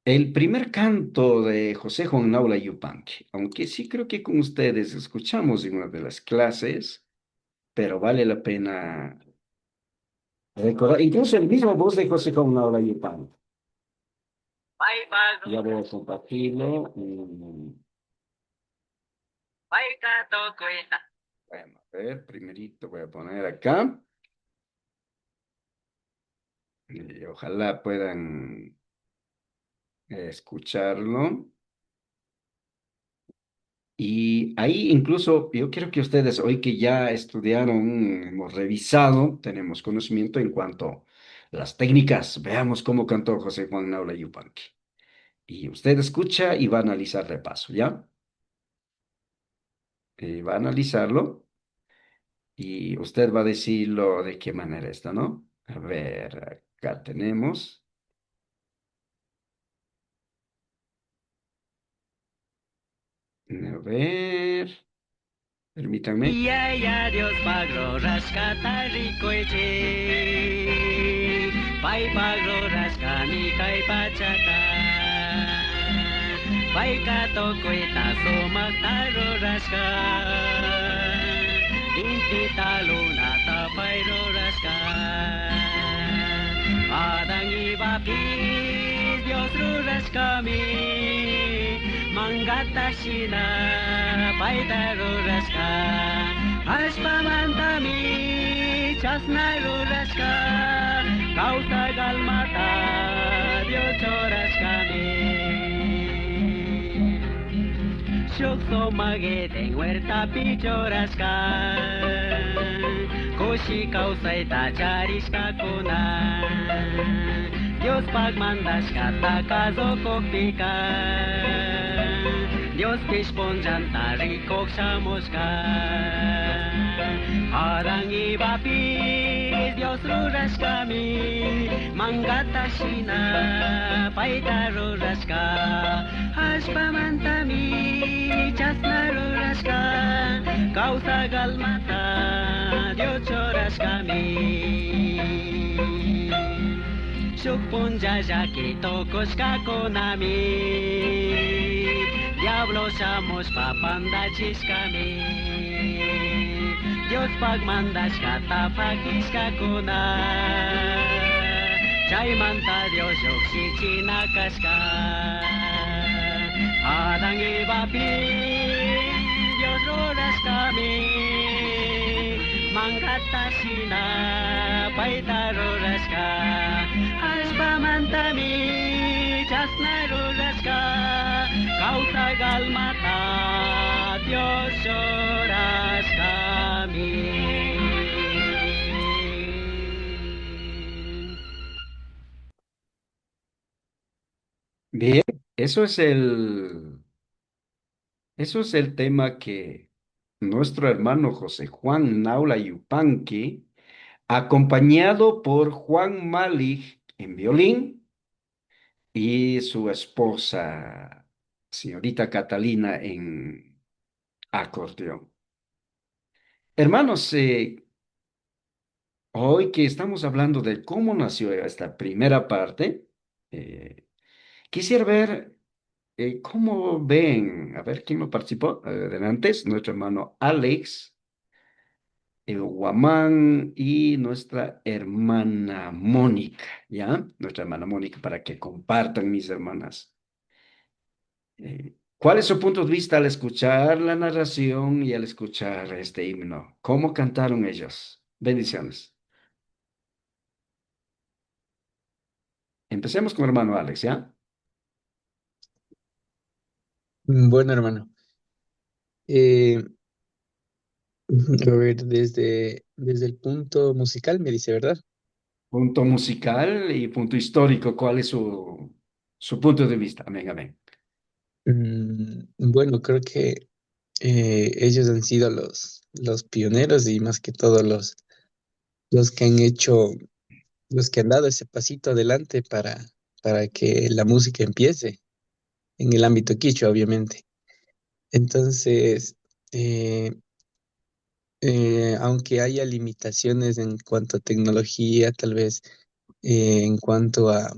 El primer canto de José Juan Naula Yupanqui, aunque sí creo que con ustedes escuchamos en una de las clases, pero vale la pena recordar, incluso el mismo voz de José Juan Naula Yupanqui. Ya voy a compartirlo. Bueno, a ver, primerito voy a poner acá. Y ojalá puedan escucharlo. Y ahí incluso yo quiero que ustedes, hoy que ya estudiaron, hemos revisado, tenemos conocimiento en cuanto a las técnicas, veamos cómo cantó José Juan Naula Yupanqui. Y usted escucha y va a analizar de paso, ¿ya? Va a analizarlo y usted va a decirlo de qué manera está, ¿no? A ver, acá tenemos. A ver, permítanme. Iya ya Dios pagro rascata rico Pai pagro rascani kai pachaka Pai kato koita somak taro raska Inti talo nata pairo raska Adangi bapis Dios ru raskami Manggata shina paitaro raska Aspamantami chasnaru raska Kauta galmata diocho raskami Shukso mageten huerta picho raska Koshi kausai tachariska kuna Dios pagmandas kata kazo kokpika Dios pisponjan tarikok samoska Arang ibapis Dios ruras kami Manggata shina paita ruraska Aspamantami chasna ruraska Kausa galmata Dios choras kami Sukpun jajaki tokos kakonami Diablo samos papandachis kami Dios pagmandas katapakis kakuna Chaymanta Dios yoksichinakas ka Adang ibapi Dios rodas kami Mangkatasina paitaroras ka Aspamantami chasnaroras ka Kausa galmata Dios oras kami Bien, eso es el tema que nuestro hermano José Juan Naula Yupanqui, acompañado por Juan Malik en violín y su esposa, señorita Catalina, en acordeón. Hermanos, hoy que estamos hablando de cómo nació esta primera parte, eh, quisiera ver cómo ven, a ver quién no participó. Adelante, nuestro hermano Alex, Guamán y nuestra hermana Mónica, ¿ya? Nuestra hermana Mónica, para que compartan mis hermanas. ¿Cuál es su punto de vista al escuchar la narración y al escuchar este himno? ¿Cómo cantaron ellos? Bendiciones. Empecemos con el hermano Alex, ¿ya? Bueno, hermano. Eh, a ver, desde el punto musical me dice, ¿verdad? Punto musical y punto histórico. ¿Cuál es su punto de vista? Amén, amén. Bueno, creo que ellos han sido los pioneros y más que todo los que han hecho, los que han dado ese pasito adelante para que la música empiece en el ámbito quichua, obviamente. Entonces, eh, aunque haya limitaciones en cuanto a tecnología, tal vez en cuanto a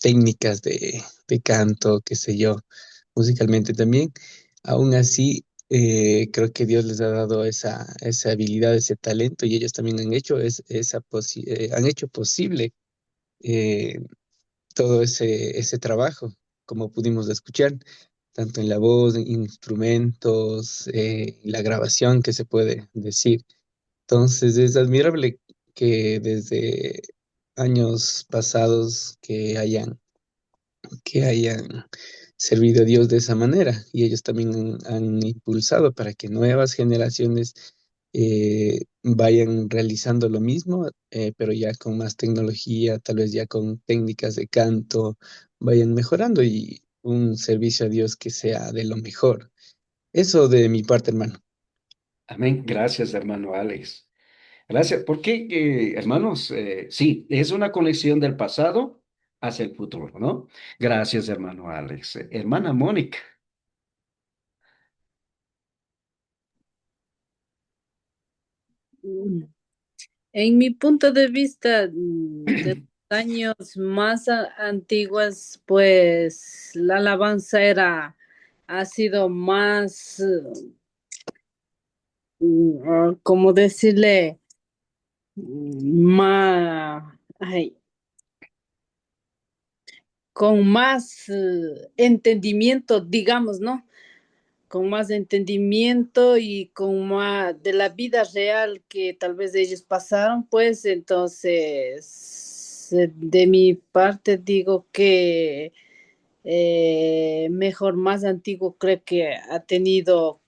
técnicas de canto, qué sé yo, musicalmente también, aún así creo que Dios les ha dado esa habilidad, ese talento y ellos también han hecho, han hecho posible eh, todo ese trabajo, como pudimos escuchar, tanto en la voz, en instrumentos, la grabación que se puede decir. Entonces es admirable que desde años pasados que hayan servido a Dios de esa manera y ellos también han impulsado para que nuevas generaciones vayan realizando lo mismo, pero ya con más tecnología, tal vez ya con técnicas de canto, vayan mejorando y un servicio a Dios que sea de lo mejor. Eso de mi parte, hermano. Amén. Gracias, hermano Alex. Gracias. Porque, hermanos, sí, es una conexión del pasado hacia el futuro, ¿no? Gracias, hermano Alex. Hermana Mónica. Mm. En mi punto de vista, de los años más antiguos, pues la alabanza ha sido más, ¿cómo decirle? Más, ay, con más entendimiento, digamos, ¿no? Con más entendimiento y con más de la vida real que tal vez ellos pasaron, pues entonces de mi parte digo que mejor, más antiguo, creo que ha tenido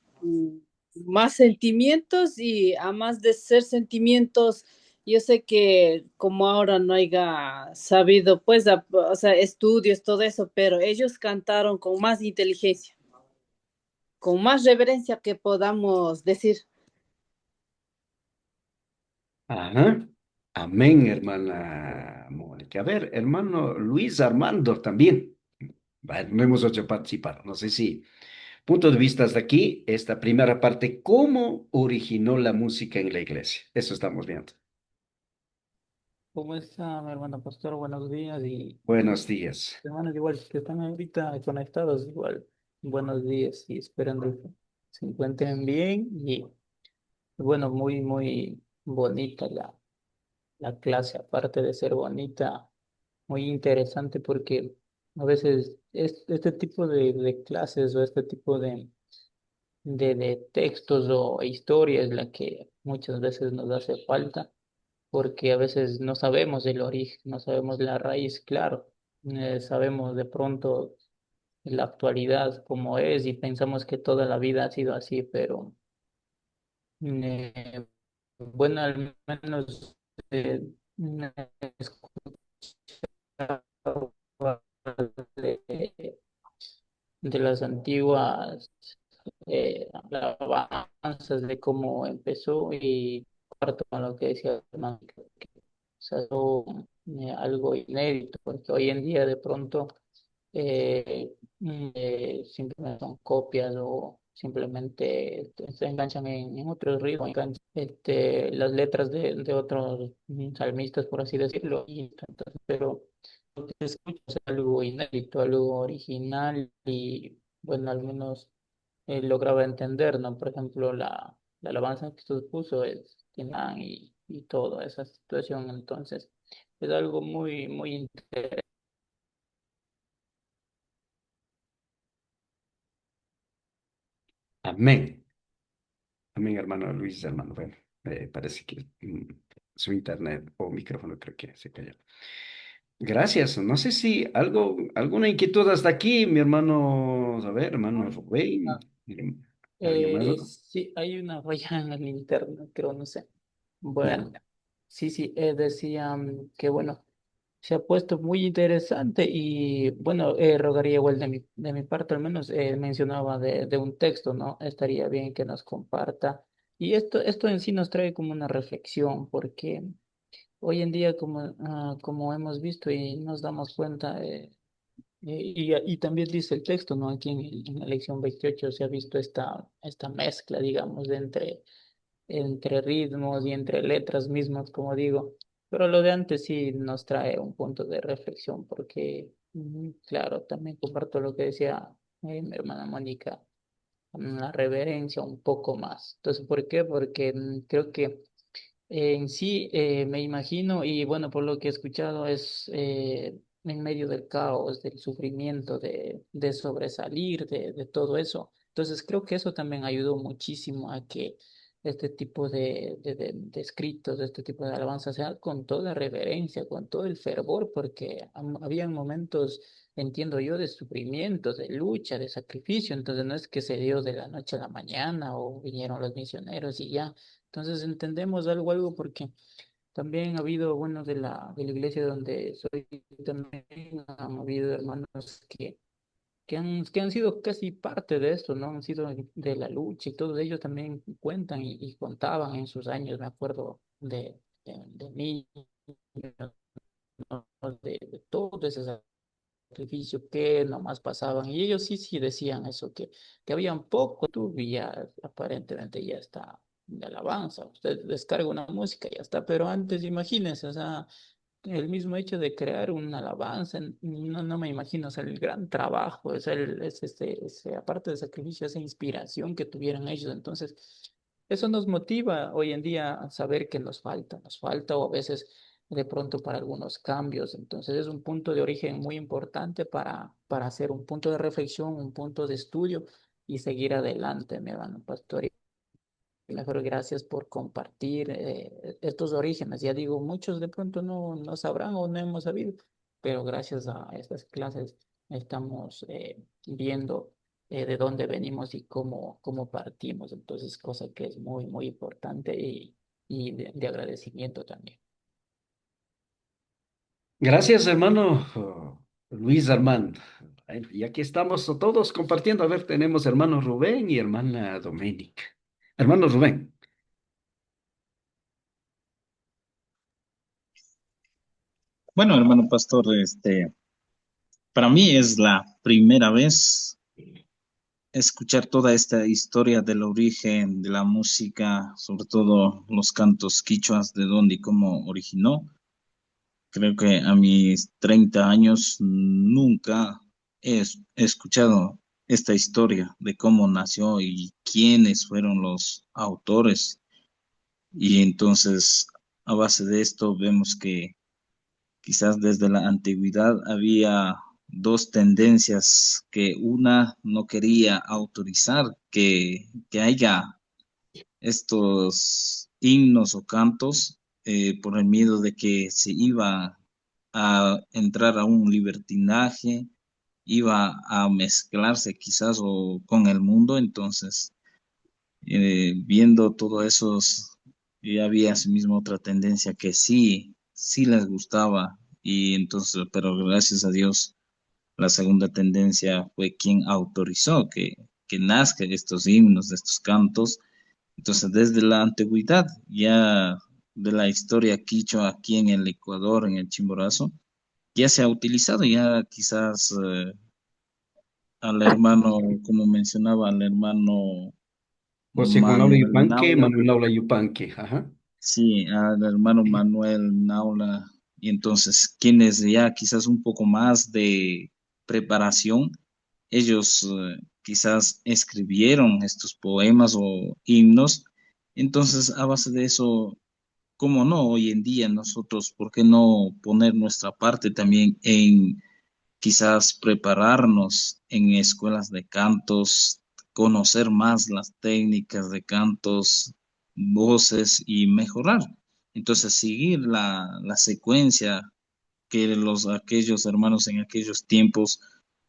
más sentimientos y a más de ser sentimientos, yo sé que como ahora no haya sabido, pues, o sea, estudios, todo eso, pero ellos cantaron con más inteligencia, con más reverencia que podamos decir. Ajá. Amén, hermana Mónica. A ver, hermano Luis Armando también. Bueno, no hemos hecho participar. No sé si punto de vista hasta aquí, esta primera parte, ¿cómo originó la música en la iglesia? Eso estamos viendo. ¿Cómo está, mi hermano pastor? Buenos días y Buenos días. hermanos igual que están ahorita conectados igual. Buenos días y esperando que se encuentren bien y bueno, muy, muy bonita la clase, aparte de ser bonita, muy interesante porque a veces este tipo de clases o este tipo de textos o historias la que muchas veces nos hace falta porque a veces no sabemos el origen, no sabemos la raíz, claro, sabemos de pronto la actualidad como es y pensamos que toda la vida ha sido así, pero eh, bueno, al menos he escuchado de, de las antiguas alabanzas de cómo empezó y cuarto con lo que decía el hermano, que es algo, algo inédito, porque hoy en día de pronto simplemente son copias o simplemente se enganchan en otros ritmos, enganchan las letras de otros salmistas, por así decirlo, y entonces, pero lo que se escucha es algo inédito, algo original y bueno, al menos lograba entender, ¿no? Por ejemplo, la alabanza que usted puso es Kenan y toda esa situación, entonces es algo muy, muy interesante. Amén. Amén, hermano Luis, hermano. Bueno, parece que su internet o micrófono creo que se cayó. Gracias. No sé si alguna inquietud hasta aquí, mi hermano, a ver, hermano Rubén, ¿alguien más? Sí, hay una falla en el internet, creo, no sé. Bueno, Ya. sí, sí, decían que bueno, se ha puesto muy interesante y bueno, rogaría igual de mi parte, al menos mencionaba de un texto, ¿no? Estaría bien que nos comparta. Y esto en sí nos trae como una reflexión, porque hoy en día, como hemos visto y nos damos cuenta, y también dice el texto, ¿no? Aquí en la lección 28 se ha visto esta mezcla, digamos, de entre ritmos y entre letras mismas, como digo. Pero lo de antes sí nos trae un punto de reflexión, porque, claro, también comparto lo que decía mi hermana Mónica, la reverencia un poco más. Entonces, ¿por qué? Porque creo que en sí, me imagino, y bueno, por lo que he escuchado, es en medio del caos, del sufrimiento, de sobresalir, de todo eso. Entonces, creo que eso también ayudó muchísimo a que este tipo de escritos, este tipo de alabanzas, sea con toda reverencia, con todo el fervor, porque había momentos, entiendo yo, de sufrimiento, de lucha, de sacrificio. Entonces, no es que se dio de la noche a la mañana o vinieron los misioneros y ya. Entonces entendemos algo porque también ha habido, bueno, de la iglesia donde soy también, han habido hermanos que han sido casi parte de esto, ¿no? Han sido de la lucha y todos ellos también cuentan y contaban en sus años, me acuerdo de niños, ¿no? De todo ese sacrificio que nomás pasaban. Y ellos sí, sí decían eso, que habían poco, tú y ya aparentemente ya está de alabanza. Usted descarga una música y ya está, pero antes imagínense, o sea, el mismo hecho de crear una alabanza, no me imagino, o sea, el gran trabajo, o sea, aparte del sacrificio, esa inspiración que tuvieran ellos. Entonces, eso nos motiva hoy en día a saber que nos falta o a veces de pronto para algunos cambios. Entonces, es un punto de origen muy importante para hacer un punto de reflexión, un punto de estudio y seguir adelante, mi hermano pastor. Mejor gracias por compartir estos orígenes. Ya digo, muchos de pronto no sabrán o no hemos sabido, pero gracias a estas clases estamos viendo de dónde venimos y cómo partimos. Entonces, cosa que es muy, muy importante y de agradecimiento también. Gracias, hermano Luis Armando. Bueno, y aquí estamos todos compartiendo. A ver, tenemos hermano Rubén y hermana Doménica. Hermano Rubén. Bueno, hermano pastor, para mí es la primera vez escuchar toda esta historia del origen de la música, sobre todo los cantos quichuas, de dónde y cómo originó. Creo que a mis 30 años nunca he escuchado esta historia de cómo nació y quiénes fueron los autores. Y entonces, a base de esto, vemos que quizás desde la antigüedad había dos tendencias, que una no quería autorizar que haya estos himnos o cantos, por el miedo de que se iba a entrar a un libertinaje, iba a mezclarse quizás o con el mundo. Entonces, viendo todo eso, y había asimismo otra tendencia que sí les gustaba. Y entonces, pero gracias a Dios, la segunda tendencia fue quien autorizó que nazcan estos himnos, estos cantos. Entonces, desde la antigüedad, ya de la historia quichua aquí en el Ecuador, en el Chimborazo, ya se ha utilizado, ya quizás al hermano, como mencionaba, al hermano José Juan Aula Manuel Yupanque, Naula, Manuel Aula Yupanque. Ajá. sí, al hermano Manuel Naula, y entonces quienes ya quizás un poco más de preparación, ellos quizás escribieron estos poemas o himnos. Entonces, a base de eso, ¿cómo no? Hoy en día nosotros, ¿por qué no poner nuestra parte también en quizás prepararnos en escuelas de cantos, conocer más las técnicas de cantos, voces y mejorar? Entonces, seguir la secuencia que aquellos hermanos en aquellos tiempos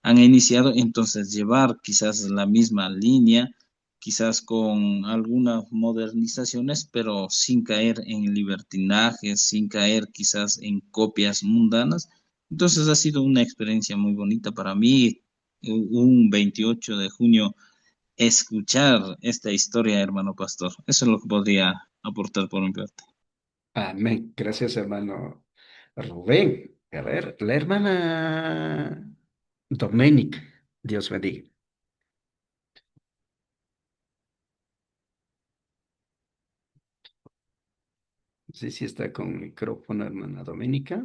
han iniciado, entonces llevar quizás la misma línea, quizás con algunas modernizaciones, pero sin caer en libertinajes, sin caer quizás en copias mundanas. Entonces ha sido una experiencia muy bonita para mí, un 28 de junio, escuchar esta historia, hermano pastor. Eso es lo que podría aportar por mi parte. Amén. Gracias, hermano Rubén. A ver, la hermana Doménica. Dios bendiga. No sé si está con micrófono, hermana Doménica.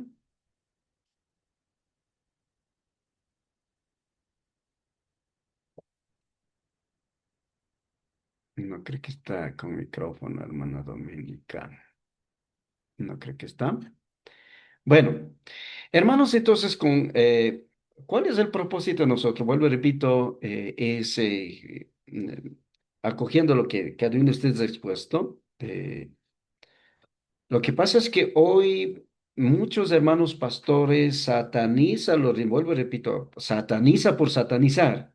No creo que está con micrófono, hermana Doménica. No creo que está. Bueno, hermanos, entonces, ¿cuál es el propósito de nosotros? Vuelvo y repito, acogiendo lo que cada uno de ustedes ha expuesto. Lo que pasa es que hoy muchos hermanos pastores satanizan, vuelvo y repito, sataniza por satanizar.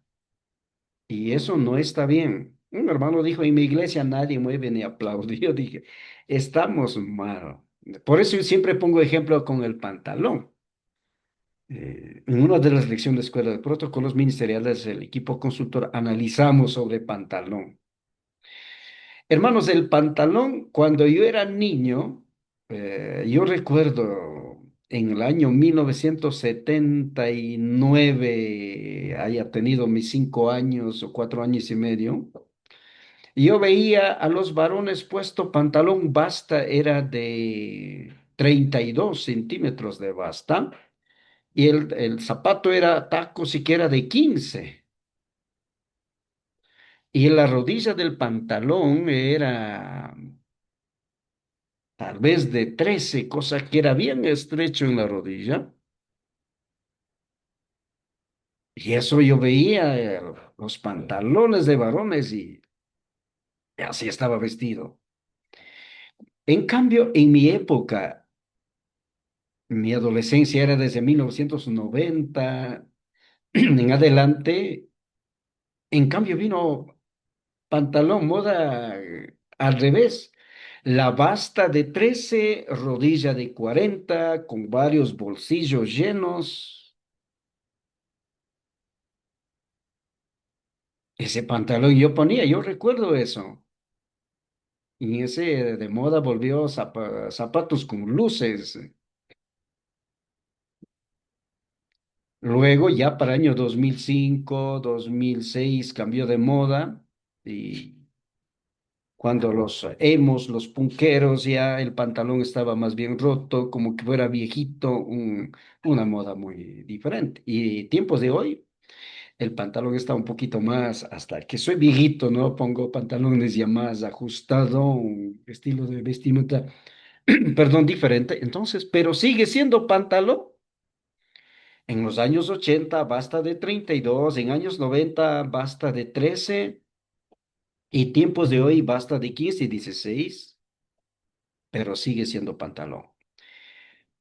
Y eso no está bien. Un hermano dijo, en mi iglesia nadie mueve ni aplaude. Yo dije, estamos mal. Por eso yo siempre pongo ejemplo con el pantalón. En una de las lecciones de Escuela de Protocolos Ministeriales, el equipo consultor analizamos sobre pantalón. Hermanos, el pantalón, cuando yo era niño, yo recuerdo en el año 1979, haya tenido mis 5 años o 4 años y medio, y yo veía a los varones puesto pantalón basta, era de 32 centímetros de basta, y el zapato era taco siquiera de 15. Y la rodilla del pantalón era tal vez de 13, cosa que era bien estrecho en la rodilla. Y eso yo veía los pantalones de varones y así estaba vestido. En cambio, en mi época, mi adolescencia era desde 1990 en adelante, en cambio vino pantalón, moda al revés. La basta de 13, rodilla de 40, con varios bolsillos llenos. Ese pantalón yo ponía, yo recuerdo eso. Y ese de moda volvió zapatos con luces. Luego, ya para año 2005, 2006 cambió de moda. Y cuando los emos, los punqueros, ya el pantalón estaba más bien roto, como que fuera viejito, una moda muy diferente. Y tiempos de hoy, el pantalón está un poquito más, hasta que soy viejito, ¿no? Pongo pantalones ya más ajustado, un estilo de vestimenta, perdón, diferente. Entonces, pero sigue siendo pantalón. En los años 80 basta de 32, en años 90 basta de 13 y tiempos de hoy basta de 15 y 16, pero sigue siendo pantalón.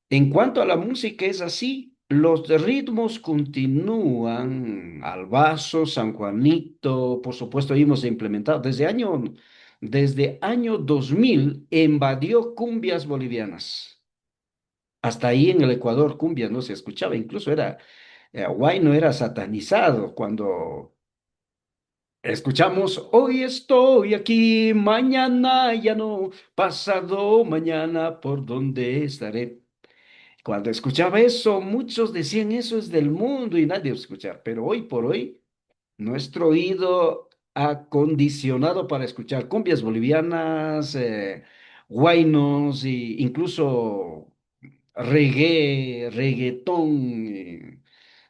En cuanto a la música es así, los ritmos continúan al vaso, San Juanito, por supuesto, hemos implementado desde año 2000 invadió cumbias bolivianas. Hasta ahí en el Ecuador cumbias no se escuchaba, incluso Guay no era satanizado cuando escuchamos, hoy estoy aquí, mañana ya no, pasado mañana por dónde estaré. Cuando escuchaba eso, muchos decían eso es del mundo y nadie escuchar, pero hoy por hoy, nuestro oído acondicionado para escuchar cumbias bolivianas, huaynos e incluso reggae, reggaetón,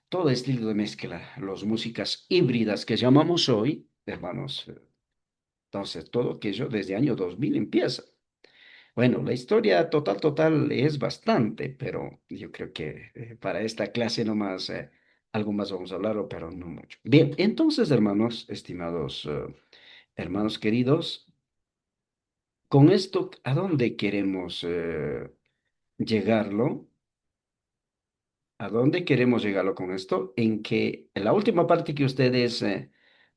todo estilo de mezcla, las músicas híbridas que llamamos hoy, hermanos. Entonces, todo aquello desde año 2000 empieza. Bueno, la historia total es bastante, pero yo creo que para esta clase nomás algo más vamos a hablar, pero no mucho. Bien, entonces, hermanos, estimados hermanos queridos, con esto, ¿a dónde queremos llegarlo? ¿A dónde queremos llegarlo con esto? En que en la última parte que ustedes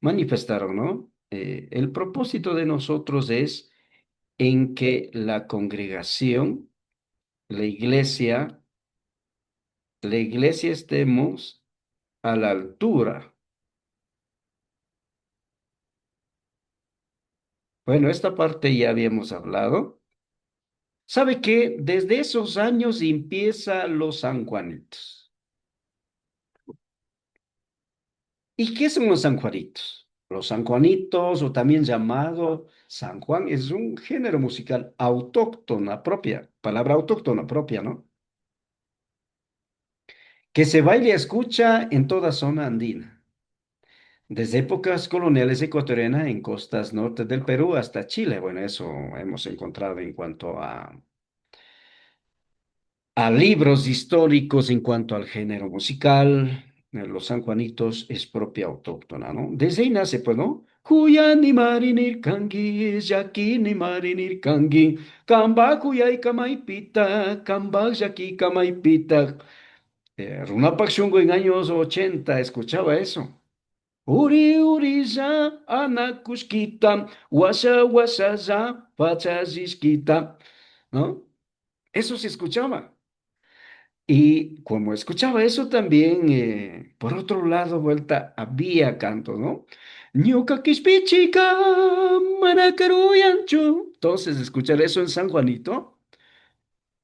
manifestaron, ¿no? El propósito de nosotros es en que la congregación, la iglesia, la iglesia estemos a la altura. Bueno, esta parte ya habíamos hablado. ¿Sabe qué? Desde esos años empieza los sanjuanitos. ¿Y qué son los sanjuanitos? Los sanjuanitos, o también llamado San Juan, es un género musical autóctona propia, palabra autóctona propia, ¿no? Que se baila y escucha en toda zona andina. Desde épocas coloniales ecuatorianas en costas norte del Perú hasta Chile. Bueno, eso hemos encontrado en cuanto a libros históricos en cuanto al género musical. Los sanjuanitos es propia autóctona, ¿no? Desde ahí nace, pues, ¿no? Cuyani marinir kangi, yakini marinir kangi, kamba kuyay kamaipita, kamba yaki kamaipita. Runapak Shungo en años 80 escuchaba eso. Uri uri za anakushkita, washa washa za pachashishkita, ¿no? Eso se escuchaba. Y como escuchaba eso también, por otro lado, vuelta, había cantos, ¿no? Ñuka kispichica, manacaruyanchu. Entonces, escuchar eso en San Juanito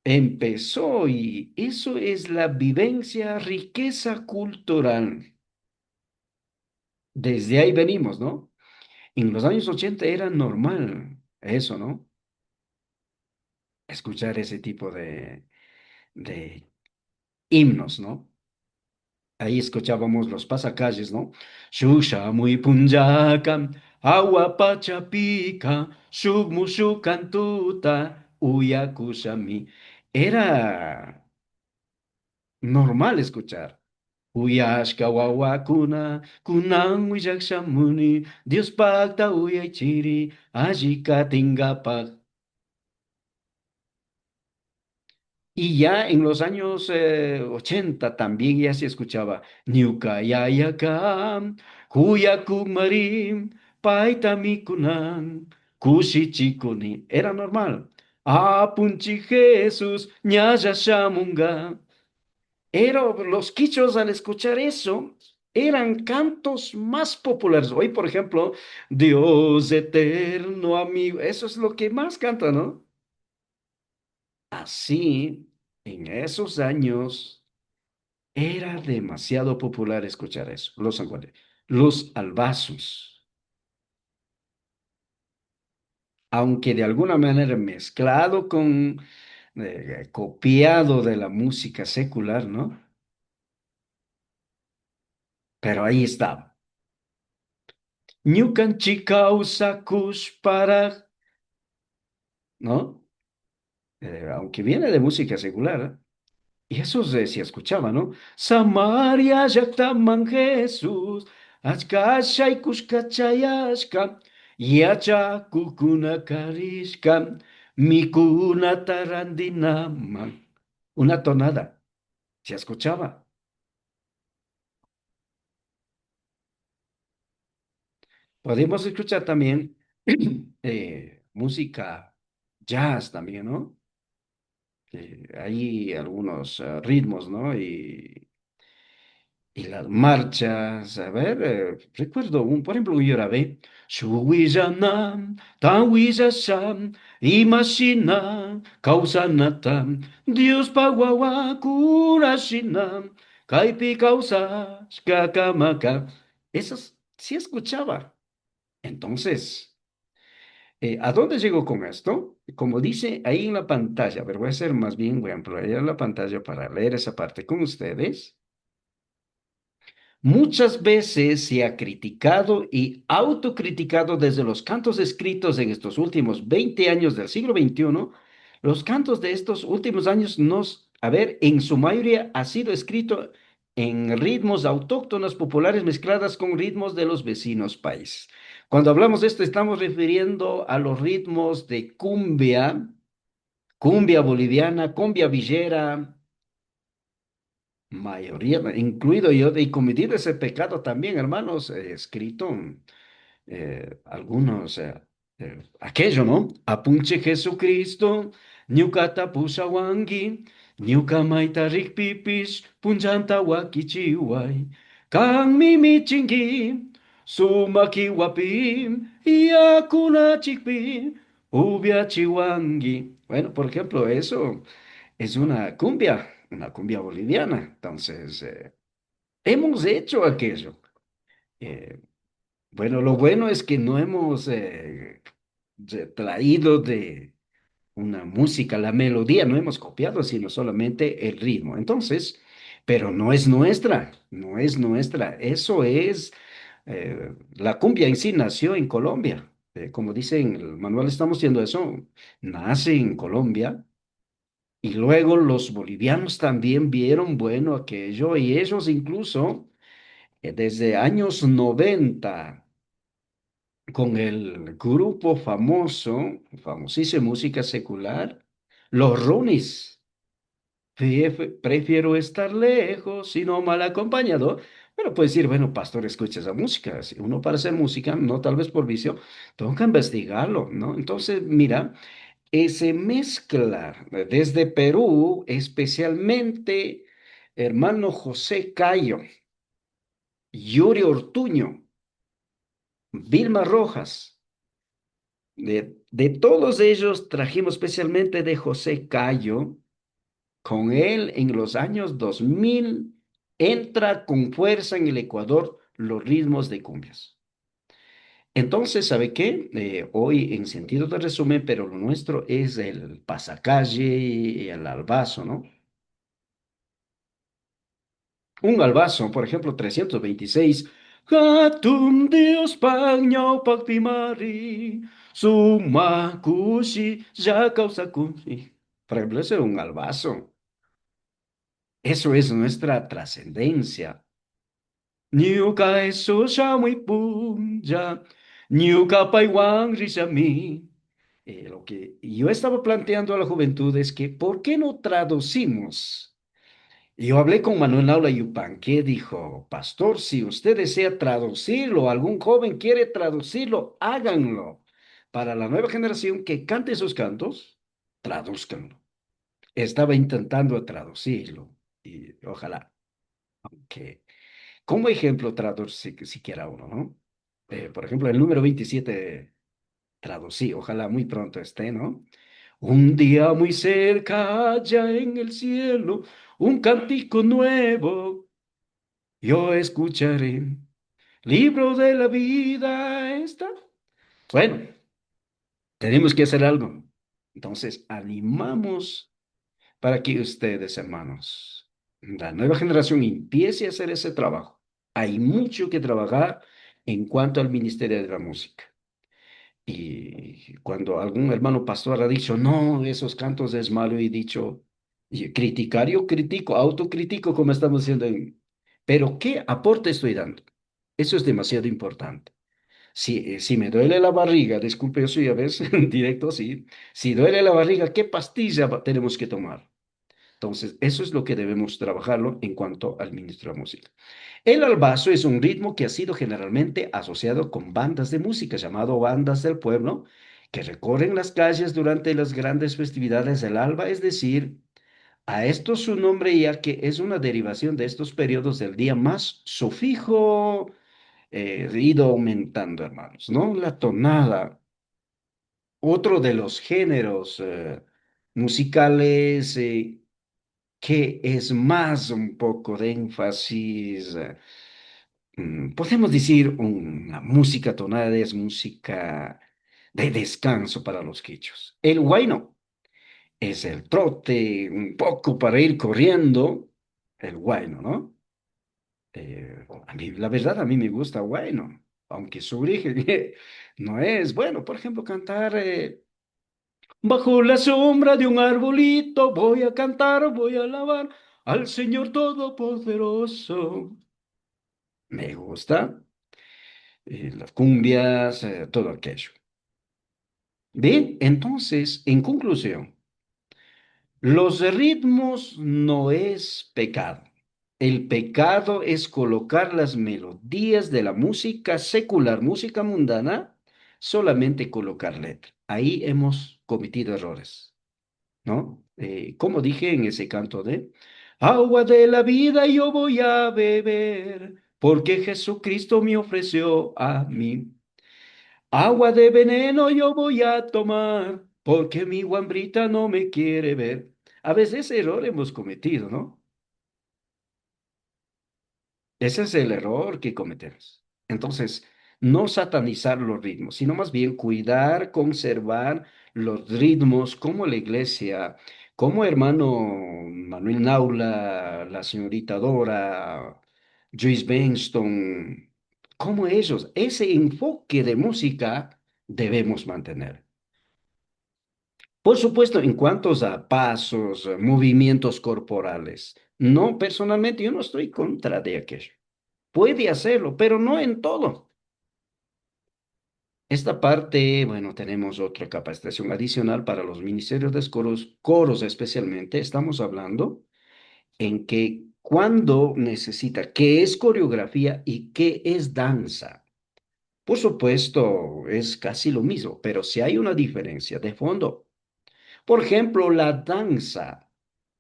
empezó y eso es la vivencia, riqueza cultural. Desde ahí venimos, ¿no? En los años 80 era normal eso, ¿no? Escuchar ese tipo de himnos, ¿no? Ahí escuchábamos los pasacalles, ¿no? Shusha muy punjakan, agua pachapica, shugmushukantuta, uyakushami. Era normal escuchar. Uyashka wawakuna, kunan willakshamuni, Dios pacta uyaichiri, ajika tingapak. Y ya en los años 80 también ya se escuchaba Ñuka Yayakam, Kuyakumarim, Paitamikunan, Kushichikuni. Era normal. Apunchi Jesús, Ñaya Shamunga. Los quichos al escuchar eso eran cantos más populares. Hoy, por ejemplo, Dios eterno amigo, eso es lo que más canta, ¿no? Así, en esos años era demasiado popular escuchar eso, los sanjuaneros, los albazos, aunque de alguna manera mezclado con, copiado de la música secular, ¿no? Pero ahí estaba. Ñukan chikausa para, ¿no? Aunque viene de música secular, ¿eh? Y eso se escuchaba, ¿no? Samaria yaktaman Jesús, achkashay kushkachayashka, yacha kukuna karishka, mikuna tarandinaman. Una tonada, se escuchaba. Podemos escuchar también música jazz también, ¿no? Hay algunos ritmos, ¿no? Y las marchas, a ver, recuerdo por ejemplo, un Yorabé, Shuwijanam, Tawishasham, Imashina, Kausanatam, Dios Paguawa, Kurashinam, Kaipi Kausa, Shkakamaka. Esas sí escuchaba. Entonces, ¿a dónde llego con esto? Como dice ahí en la pantalla, pero voy a hacer más bien, voy a ampliar la pantalla para leer esa parte con ustedes. Muchas veces se ha criticado y autocriticado desde los cantos escritos en estos últimos 20 años del siglo XXI. Los cantos de estos últimos años a ver, en su mayoría ha sido escrito en ritmos autóctonos populares mezcladas con ritmos de los vecinos países. Cuando hablamos de esto, estamos refiriendo a los ritmos de cumbia, cumbia boliviana, cumbia villera, mayoría, incluido yo, y cometido ese pecado también, hermanos, he escrito algunos, aquello, ¿no? Apunche Jesucristo, Ñucata Pusawangi, Ñuca Maita Rikpipis, Punjanta Wakichiwai, Kan Mimi Chingi, Sumaki Wapim, Yakuna Chikpi, Ubia Chihuangui. Bueno, por ejemplo, eso es una cumbia boliviana. Entonces, hemos hecho aquello. Eh, bueno, lo bueno es que no hemos traído de una música, la melodía, no hemos copiado, sino solamente el ritmo. Entonces, pero no es nuestra, no es nuestra. Eso es, la cumbia en sí nació en Colombia. Como dice en el manual, estamos haciendo eso, nace en Colombia. Y luego los bolivianos también vieron bueno aquello y ellos incluso desde años 90 con el grupo famoso, famosísima música secular, los Runis. Prefiero estar lejos y no mal acompañado. Pero puedes decir, bueno, pastor, escucha esa música. Si uno para hacer música, no tal vez por vicio, tengo que investigarlo, ¿no? Entonces, mira, se mezcla desde Perú, especialmente hermano José Cayo, Yuri Ortuño, Vilma Rojas. De todos ellos trajimos especialmente de José Cayo. Con él en los años 2000 entra con fuerza en el Ecuador los ritmos de cumbias. Entonces, ¿sabe qué? Hoy en sentido de resumen, pero lo nuestro es el pasacalle y el albazo, ¿no? Un albazo, por ejemplo, 326. Hatun Dios pagñao pactimari, sumakushi, ya causa kushi. Por ejemplo, ese es un albazo. Eso es nuestra trascendencia. Nyuka eso muy punja, Nyuka paiwan rishami. Lo que yo estaba planteando a la juventud es que, ¿por qué no traducimos? Yo hablé con Manuel Aula Yupanqui, dijo, pastor, si usted desea traducirlo, algún joven quiere traducirlo, háganlo. Para la nueva generación que cante sus cantos, tradúzcanlo. Estaba intentando traducirlo y ojalá, aunque como ejemplo traducir siquiera uno, ¿no? Por ejemplo, el número 27 traducí, ojalá muy pronto esté, ¿no? Un día muy cerca, allá en el cielo, un cántico nuevo yo escucharé. Libro de la vida está. Bueno, tenemos que hacer algo. Entonces, animamos para que ustedes, hermanos, la nueva generación empiece a hacer ese trabajo. Hay mucho que trabajar en cuanto al Ministerio de la Música. Y cuando algún hermano pastor ha dicho, no, esos cantos es malo, y dicho, y criticar, yo critico, autocritico como estamos haciendo Pero ¿qué aporte estoy dando? Eso es demasiado importante. Si me duele la barriga, disculpe, yo soy a veces directo, sí. Si duele la barriga, ¿qué pastilla tenemos que tomar? Entonces, eso es lo que debemos trabajarlo en cuanto al ministro de música. El albazo es un ritmo que ha sido generalmente asociado con bandas de música, llamado bandas del pueblo, que recorren las calles durante las grandes festividades del alba, es decir, a esto su nombre ya que es una derivación de estos periodos del día más sufijo ido aumentando, hermanos, ¿no? La tonada, otro de los géneros musicales que es más un poco de énfasis. Podemos decir una música tonada es música de descanso para los quichos. El huayno es el trote, un poco para ir corriendo, el huayno, ¿no? A mí, la verdad, a mí me gusta huayno, aunque su origen no es bueno. Por ejemplo, cantar bajo la sombra de un arbolito, voy a cantar, voy a alabar al Señor Todopoderoso. Me gusta. Las cumbias, todo aquello. Bien, entonces, en conclusión, los ritmos no es pecado. El pecado es colocar las melodías de la música secular, música mundana, solamente colocar letra. Ahí hemos cometido errores, ¿no? Como dije en ese canto de agua de la vida yo voy a beber, porque Jesucristo me ofreció a mí. Agua de veneno yo voy a tomar, porque mi guambrita no me quiere ver. A veces ese error hemos cometido, ¿no? Ese es el error que cometemos. Entonces, no satanizar los ritmos, sino más bien cuidar, conservar los ritmos como la iglesia, como hermano Manuel Naula, la señorita Dora, Joyce Benston, como ellos, ese enfoque de música debemos mantener. Por supuesto, en cuanto a pasos, movimientos corporales, no, personalmente yo no estoy contra de aquello. Puede hacerlo, pero no en todo. Esta parte, bueno, tenemos otra capacitación adicional para los ministerios de coros, coros especialmente. Estamos hablando en que cuando necesita, qué es coreografía y qué es danza. Por supuesto, es casi lo mismo, pero si hay una diferencia de fondo. Por ejemplo, la danza.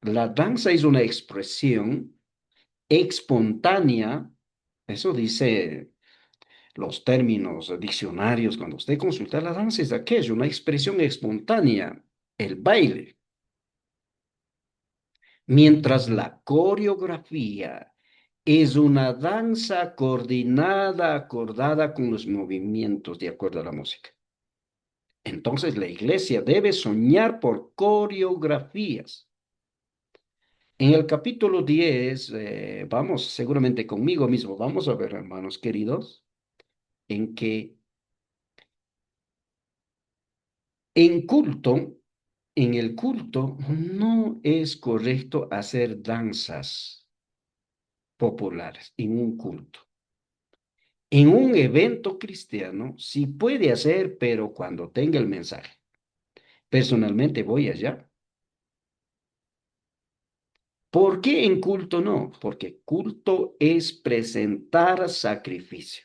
La danza es una expresión espontánea, eso dice los términos diccionarios, cuando usted consulta la danza es aquello, una expresión espontánea, el baile, mientras la coreografía es una danza coordinada, acordada con los movimientos de acuerdo a la música. Entonces la iglesia debe soñar por coreografías. En el capítulo 10, vamos seguramente conmigo mismo, vamos a ver, hermanos queridos, en que en culto, en el culto no es correcto hacer danzas populares en un culto. En un evento cristiano sí puede hacer, pero cuando tenga el mensaje. Personalmente voy allá. ¿Por qué en culto no? Porque culto es presentar sacrificio.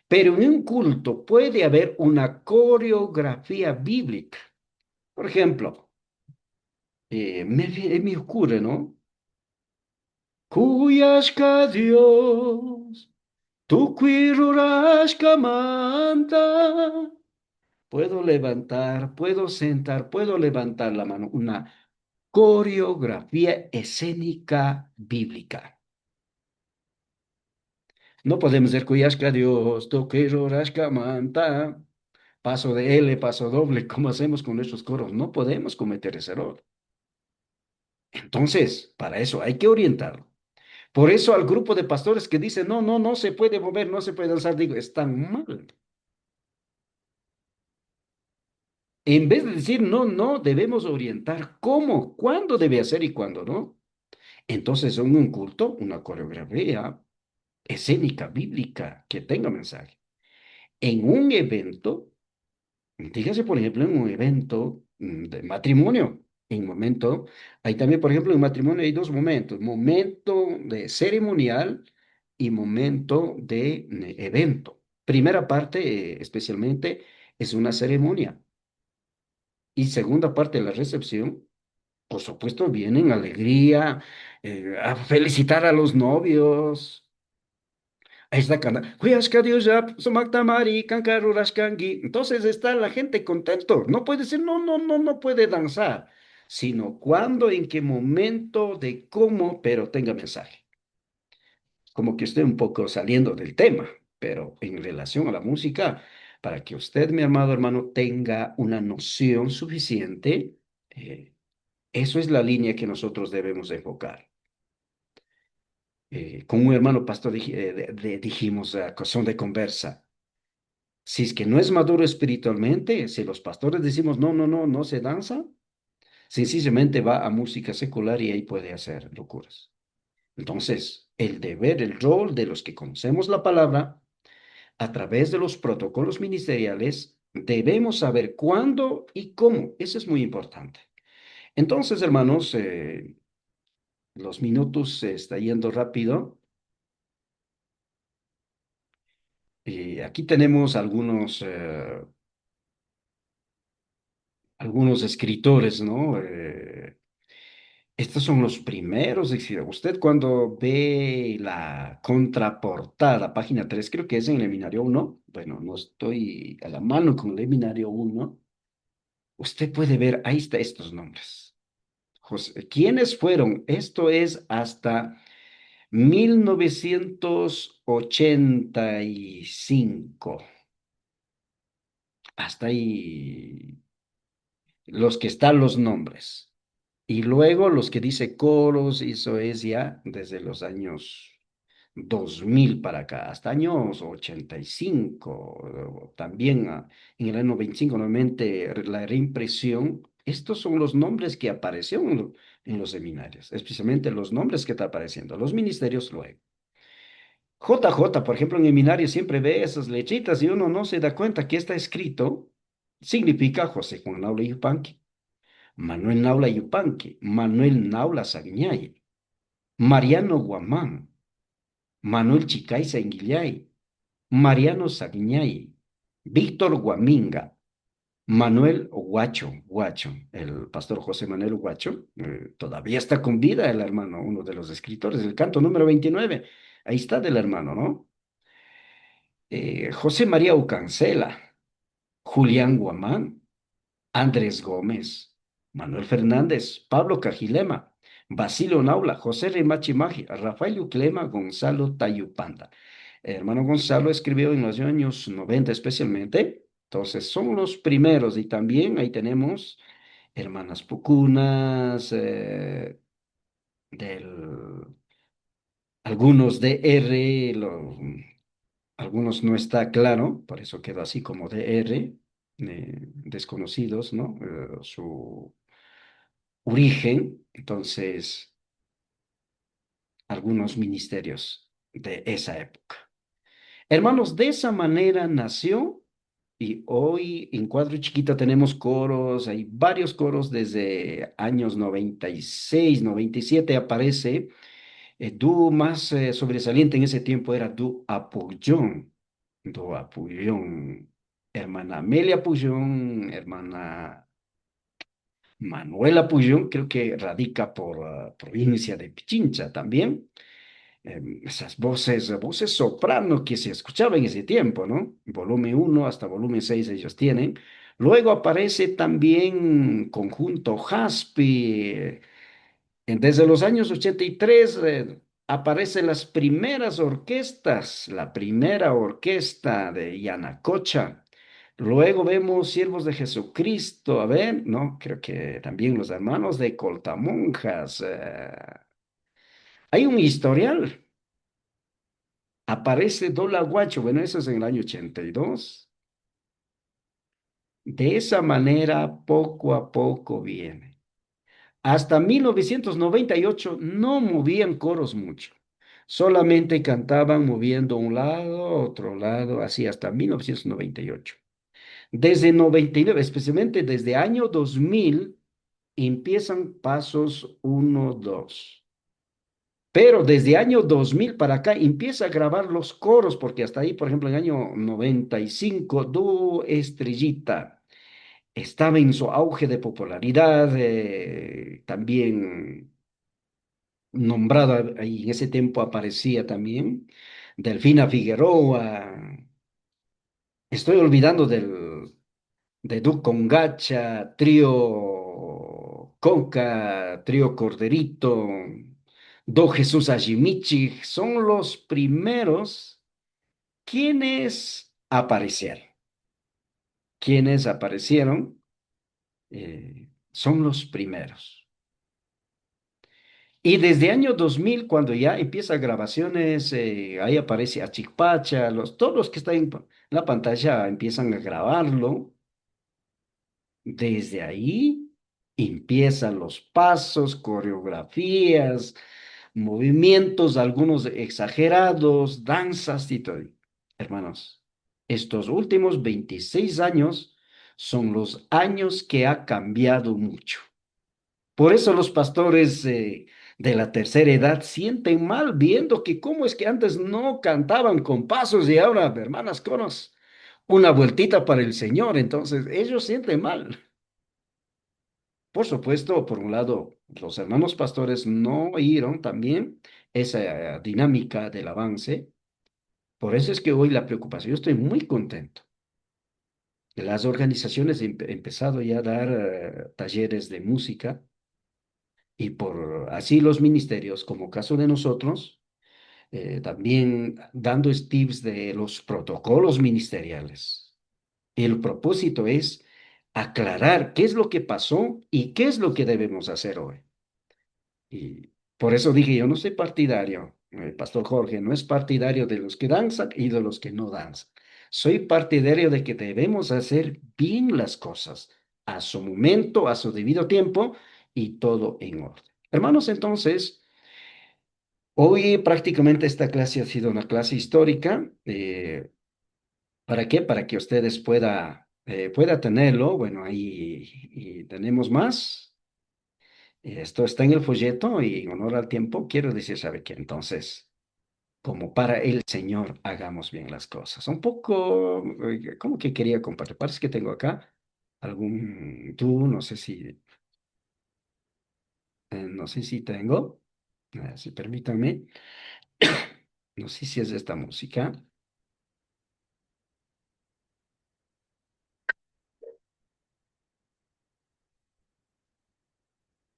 Pero en un culto puede haber una coreografía bíblica. Por ejemplo, me ocurre, ¿no? Kuyashka Dios, tu cuirurashka manta. Puedo levantar, puedo sentar, puedo levantar la mano. Una coreografía escénica bíblica. No podemos decir Kuyashka Dios, tu cuirurashka manta. Paso de L, paso doble, como hacemos con nuestros coros. No podemos cometer ese error. Entonces, para eso hay que orientarlo. Por eso al grupo de pastores que dicen, no, no, no se puede mover, no se puede danzar, digo, están mal. En vez de decir, no, no, debemos orientar cómo, cuándo debe hacer y cuándo no. Entonces, en un culto, una coreografía escénica, bíblica, que tenga mensaje. En un evento, dígase, por ejemplo, en un evento de matrimonio, en momento, hay también, por ejemplo, en matrimonio hay dos momentos, momento de ceremonial y momento de evento. Primera parte, especialmente, es una ceremonia. Y segunda parte de la recepción, por supuesto, vienen alegría, a felicitar a los novios. Ahí está cantando. Entonces está la gente contento. No puede decir, no, no, no, no puede danzar, sino cuándo, en qué momento, de cómo, pero tenga mensaje. Como que estoy un poco saliendo del tema, pero en relación a la música, para que usted, mi amado hermano, tenga una noción suficiente, eso es la línea que nosotros debemos enfocar. Con un hermano pastor dijimos, son de conversa. Si es que no es maduro espiritualmente, si los pastores decimos, no, no, no, no se danza, sencillamente va a música secular y ahí puede hacer locuras. Entonces, el deber, el rol de los que conocemos la palabra, a través de los protocolos ministeriales, debemos saber cuándo y cómo. Eso es muy importante. Entonces, hermanos, los minutos se está yendo rápido. Y aquí tenemos algunos escritores, ¿no? Estos son los primeros. Usted cuando ve la contraportada, página 3, creo que es en el Seminario 1. Bueno, no estoy a la mano con el Seminario 1. Usted puede ver, ahí está estos nombres. ¿Quiénes fueron? Esto es hasta 1985. Hasta ahí los que están los nombres. Y luego los que dice coros, eso es ya desde los años 2000 para acá, hasta años 85, también en el año 25 nuevamente la reimpresión. Estos son los nombres que aparecieron en los seminarios, especialmente los nombres que están apareciendo, los ministerios luego. JJ, por ejemplo, en el seminario siempre ve esas lechitas y uno no se da cuenta que está escrito, significa José Juan Naula Yupanqui, Manuel Naula Yupanqui, Manuel Naula Saguiñay, Mariano Guamán, Manuel Chicay Sanguillay, Mariano Saguiñay, Víctor Guaminga, Manuel Guacho, el pastor José Manuel Guacho, todavía está con vida el hermano, uno de los escritores del canto número 29. Ahí está del hermano, ¿no? José María Ucancela, Julián Guamán, Andrés Gómez, Manuel Fernández, Pablo Cajilema, Basilio Naula, José Remachimaji, Rafael Uclema, Gonzalo Tayupanda. El hermano Gonzalo escribió en los años 90 especialmente, entonces son los primeros y también ahí tenemos hermanas Pucunas, algunos de R, algunos no está claro, por eso quedó así como DR, desconocidos, ¿no? Su origen, entonces, algunos ministerios de esa época. Hermanos, de esa manera nació y hoy en Cuadro Chiquita tenemos coros, hay varios coros desde años 96, 97 aparece. Dúo más sobresaliente en ese tiempo era Dúo Apollón. Dúo Apollón. Hermana Amelia Pullón, hermana Manuela Pullón, creo que radica por provincia de Pichincha también. Esas voces soprano que se escuchaban en ese tiempo, ¿no? Volumen 1 hasta volumen 6 ellos tienen. Luego aparece también conjunto Jaspi. Desde los años 83 aparecen las primeras orquestas, la primera orquesta de Yanacocha. Luego vemos Siervos de Jesucristo, a ver, ¿no? Creo que también los hermanos de Coltamonjas. Hay un historial. Aparece Dola Guacho, bueno, eso es en el año 82. De esa manera, poco a poco viene. Hasta 1998 no movían coros mucho. Solamente cantaban moviendo un lado, otro lado, así hasta 1998. Desde 99, especialmente desde año 2000, empiezan pasos uno, 2. Pero desde año 2000 para acá empieza a grabar los coros, porque hasta ahí, por ejemplo, en año 95, Dúo Estrellita estaba en su auge de popularidad, también nombrado ahí en ese tiempo aparecía también Delfina Figueroa. Estoy olvidando de Duke Congacha, Trío Conca, Trío Corderito, Do Jesús Ajimichi. Son los primeros quienes aparecieron. Quienes aparecieron son los primeros. Y desde año 2000, cuando ya empieza grabaciones, ahí aparece Achicpacha, todos los que están en la pantalla empiezan a grabarlo. Desde ahí empiezan los pasos, coreografías, movimientos, algunos exagerados, danzas y todo. Hermanos, estos últimos 26 años son los años que ha cambiado mucho. Por eso los pastores de la tercera edad sienten mal viendo que cómo es que antes no cantaban con pasos y ahora, hermanas coros, una vueltita para el Señor. Entonces, ellos sienten mal. Por supuesto, por un lado, Los hermanos pastores no oyeron también esa dinámica del avance. Por eso es que hoy la preocupación, yo estoy muy contento. Las organizaciones han empezado ya a dar talleres de música y por así los ministerios, como caso de nosotros, también dando tips de los protocolos ministeriales. El propósito es aclarar qué es lo que pasó y qué es lo que debemos hacer hoy. Y por eso dije, yo no soy partidario, el pastor Jorge no es partidario de los que danzan y de los que no danzan. Soy partidario de que debemos hacer bien las cosas a su momento, a su debido tiempo y todo en orden. Hermanos, entonces, hoy prácticamente esta clase ha sido una clase histórica. ¿Para qué? Para que ustedes pueda tenerlo. Bueno, ahí y tenemos más. Esto está en el folleto y en honor al tiempo quiero decir, ¿sabe qué? Entonces, como para el Señor, hagamos bien las cosas. Un poco, ¿cómo que quería compartir? Parece que tengo acá tú, no sé si tengo, si permítanme, no sé si es esta música.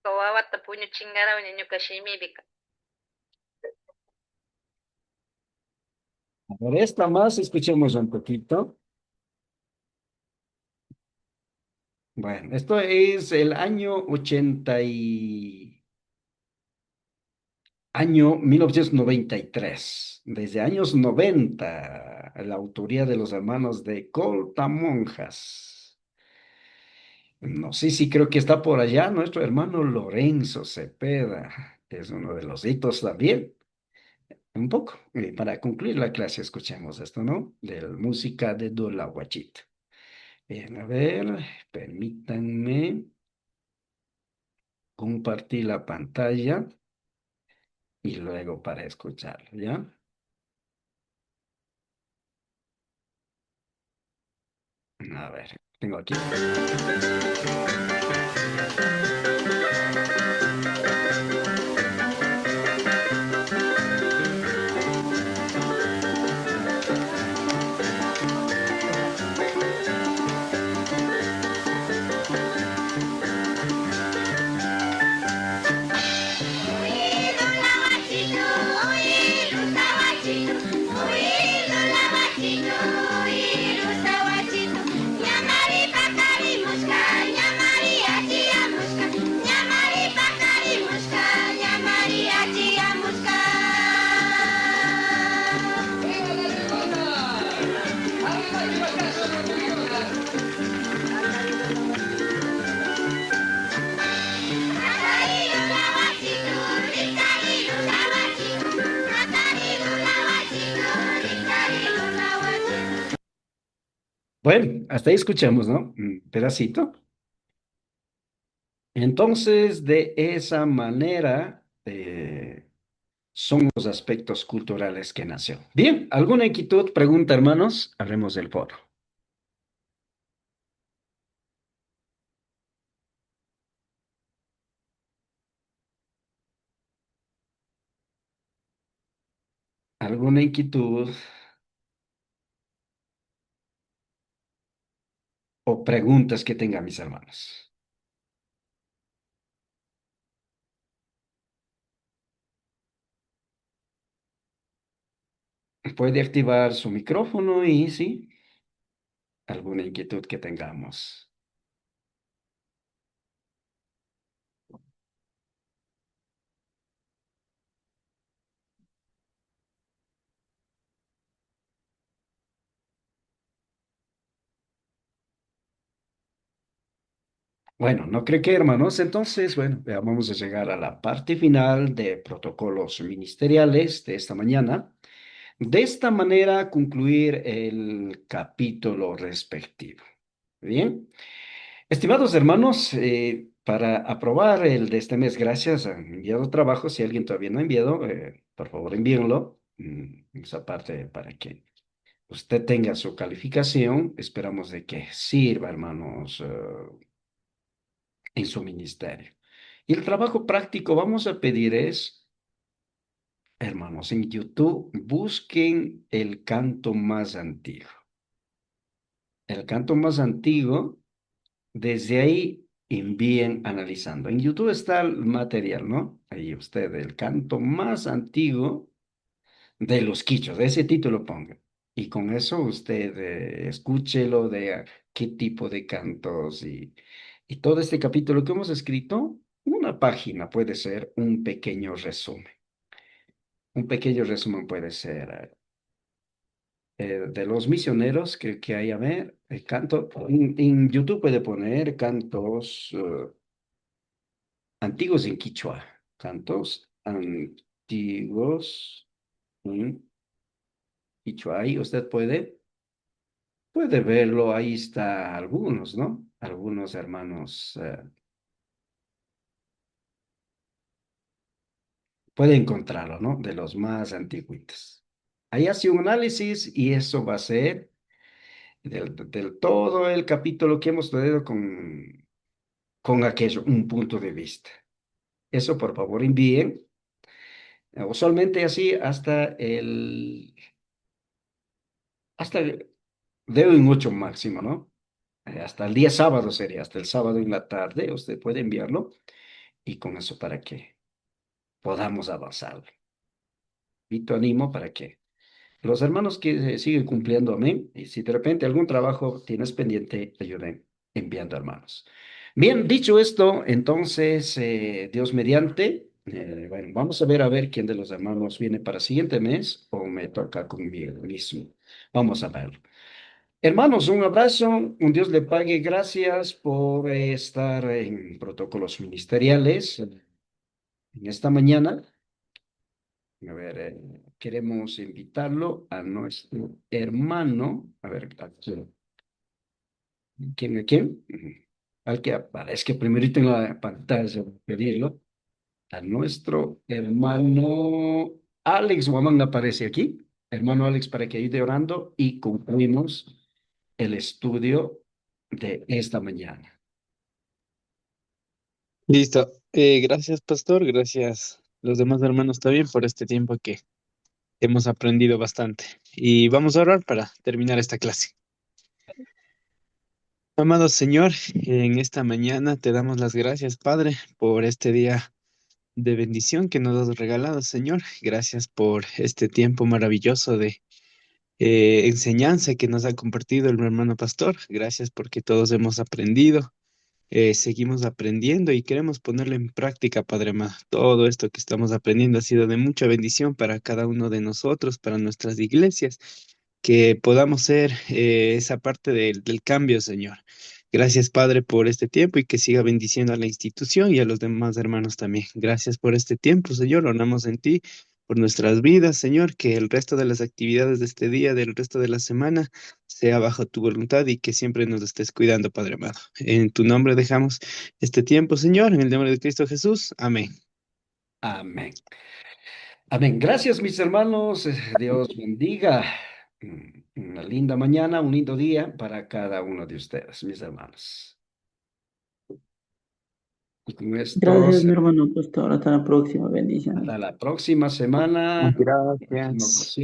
Kawawata puño chingara ñuka shimibika. A ver, esta más, escuchemos un poquito. Bueno, esto es el año 1993. Desde años 90, la autoría de los hermanos de Colta Monjas. No sé si creo que está por allá nuestro hermano Lorenzo Cepeda. Es uno de los hitos también. Un poco. Para concluir la clase, escuchemos esto, ¿no? De la música de Dula Huachita. Bien, a ver, permítanme compartir la pantalla y luego para escucharlo, ¿ya? A ver, tengo aquí. Bueno, hasta ahí escuchamos, ¿no? Un pedacito. Entonces, de esa manera son los aspectos culturales que nació. Bien, ¿alguna inquietud, pregunta, hermanos? Hablemos del foro. ¿Alguna inquietud o preguntas que tengan mis hermanos? Puede activar su micrófono y sí, alguna inquietud que tengamos. Bueno, no creo que, hermanos. Entonces, bueno, ya vamos a llegar a la parte final de protocolos ministeriales de esta mañana. De esta manera, concluir el capítulo respectivo. Bien, estimados hermanos, para aprobar el de este mes, gracias, han enviado trabajo. Si alguien todavía no ha enviado, por favor envíenlo. Esa parte para que usted tenga su calificación. Esperamos de que sirva, hermanos, en su ministerio. Y el trabajo práctico vamos a pedir es, hermanos, en YouTube busquen el canto más antiguo. El canto más antiguo, desde ahí envíen analizando. En YouTube está el material, ¿no? Ahí usted, el canto más antiguo de los quichos, de ese título ponga. Y con eso usted escúchelo de qué tipo de cantos y todo este capítulo que hemos escrito, una página puede ser un pequeño resumen. Un pequeño resumen puede ser de los misioneros que hay a ver, el canto. En YouTube puede poner cantos antiguos en quichua. Cantos antiguos en quichua. Ahí usted puede verlo, ahí está algunos, ¿no? Algunos hermanos puede encontrarlo, ¿no? De los más antiguitos. Ahí hace un análisis y eso va a ser del todo el capítulo que hemos tenido con aquello, un punto de vista. Eso, por favor, envíen. Usualmente así hasta de un 8 máximo, ¿no? Hasta el día sábado sería, hasta el sábado en la tarde, usted puede enviarlo y con eso para que podamos avanzar. Y te animo para que los hermanos que siguen cumpliendo, amén. Y si de repente algún trabajo tienes pendiente, ayuden enviando hermanos. Bien, dicho esto, entonces, Dios mediante, bueno, vamos a ver quién de los hermanos viene para el siguiente mes o me toca conmigo mismo. Vamos a verlo. Hermanos, un abrazo, un Dios le pague. Gracias por estar en protocolos ministeriales en esta mañana. A ver, queremos invitarlo a nuestro hermano. A ver, ¿a quién? Al que aparezca primerito en la pantalla, voy a pedirlo. A nuestro hermano Alex Guamán aparece aquí. Hermano Alex, para que ayude orando y concluimos el estudio de esta mañana. Listo. Gracias, pastor. Gracias los demás hermanos también por este tiempo que hemos aprendido bastante. Y vamos a orar para terminar esta clase. Amado Señor, en esta mañana te damos las gracias, Padre, por este día de bendición que nos has regalado, Señor. Gracias por este tiempo maravilloso de enseñanza que nos ha compartido el hermano pastor. Gracias porque todos hemos aprendido, seguimos aprendiendo y queremos ponerlo en práctica, Padre amado. Todo esto que estamos aprendiendo ha sido de mucha bendición para cada uno de nosotros, para nuestras iglesias, que podamos ser esa parte del cambio, Señor. Gracias, Padre, por este tiempo y que siga bendiciendo a la institución y a los demás hermanos también. Gracias por este tiempo, Señor. Oramos en ti por nuestras vidas, Señor, que el resto de las actividades de este día, del resto de la semana, sea bajo tu voluntad y que siempre nos estés cuidando, Padre amado. En tu nombre dejamos este tiempo, Señor, en el nombre de Cristo Jesús. Amén. Amén. Amén. Gracias, mis hermanos. Dios bendiga. Una linda mañana, un lindo día para cada uno de ustedes, mis hermanos. Y con esto, Gracias, mi hermano pastor. Hasta la próxima. Bendiciones. hasta la próxima semana. En la próxima Gracias. ocasión.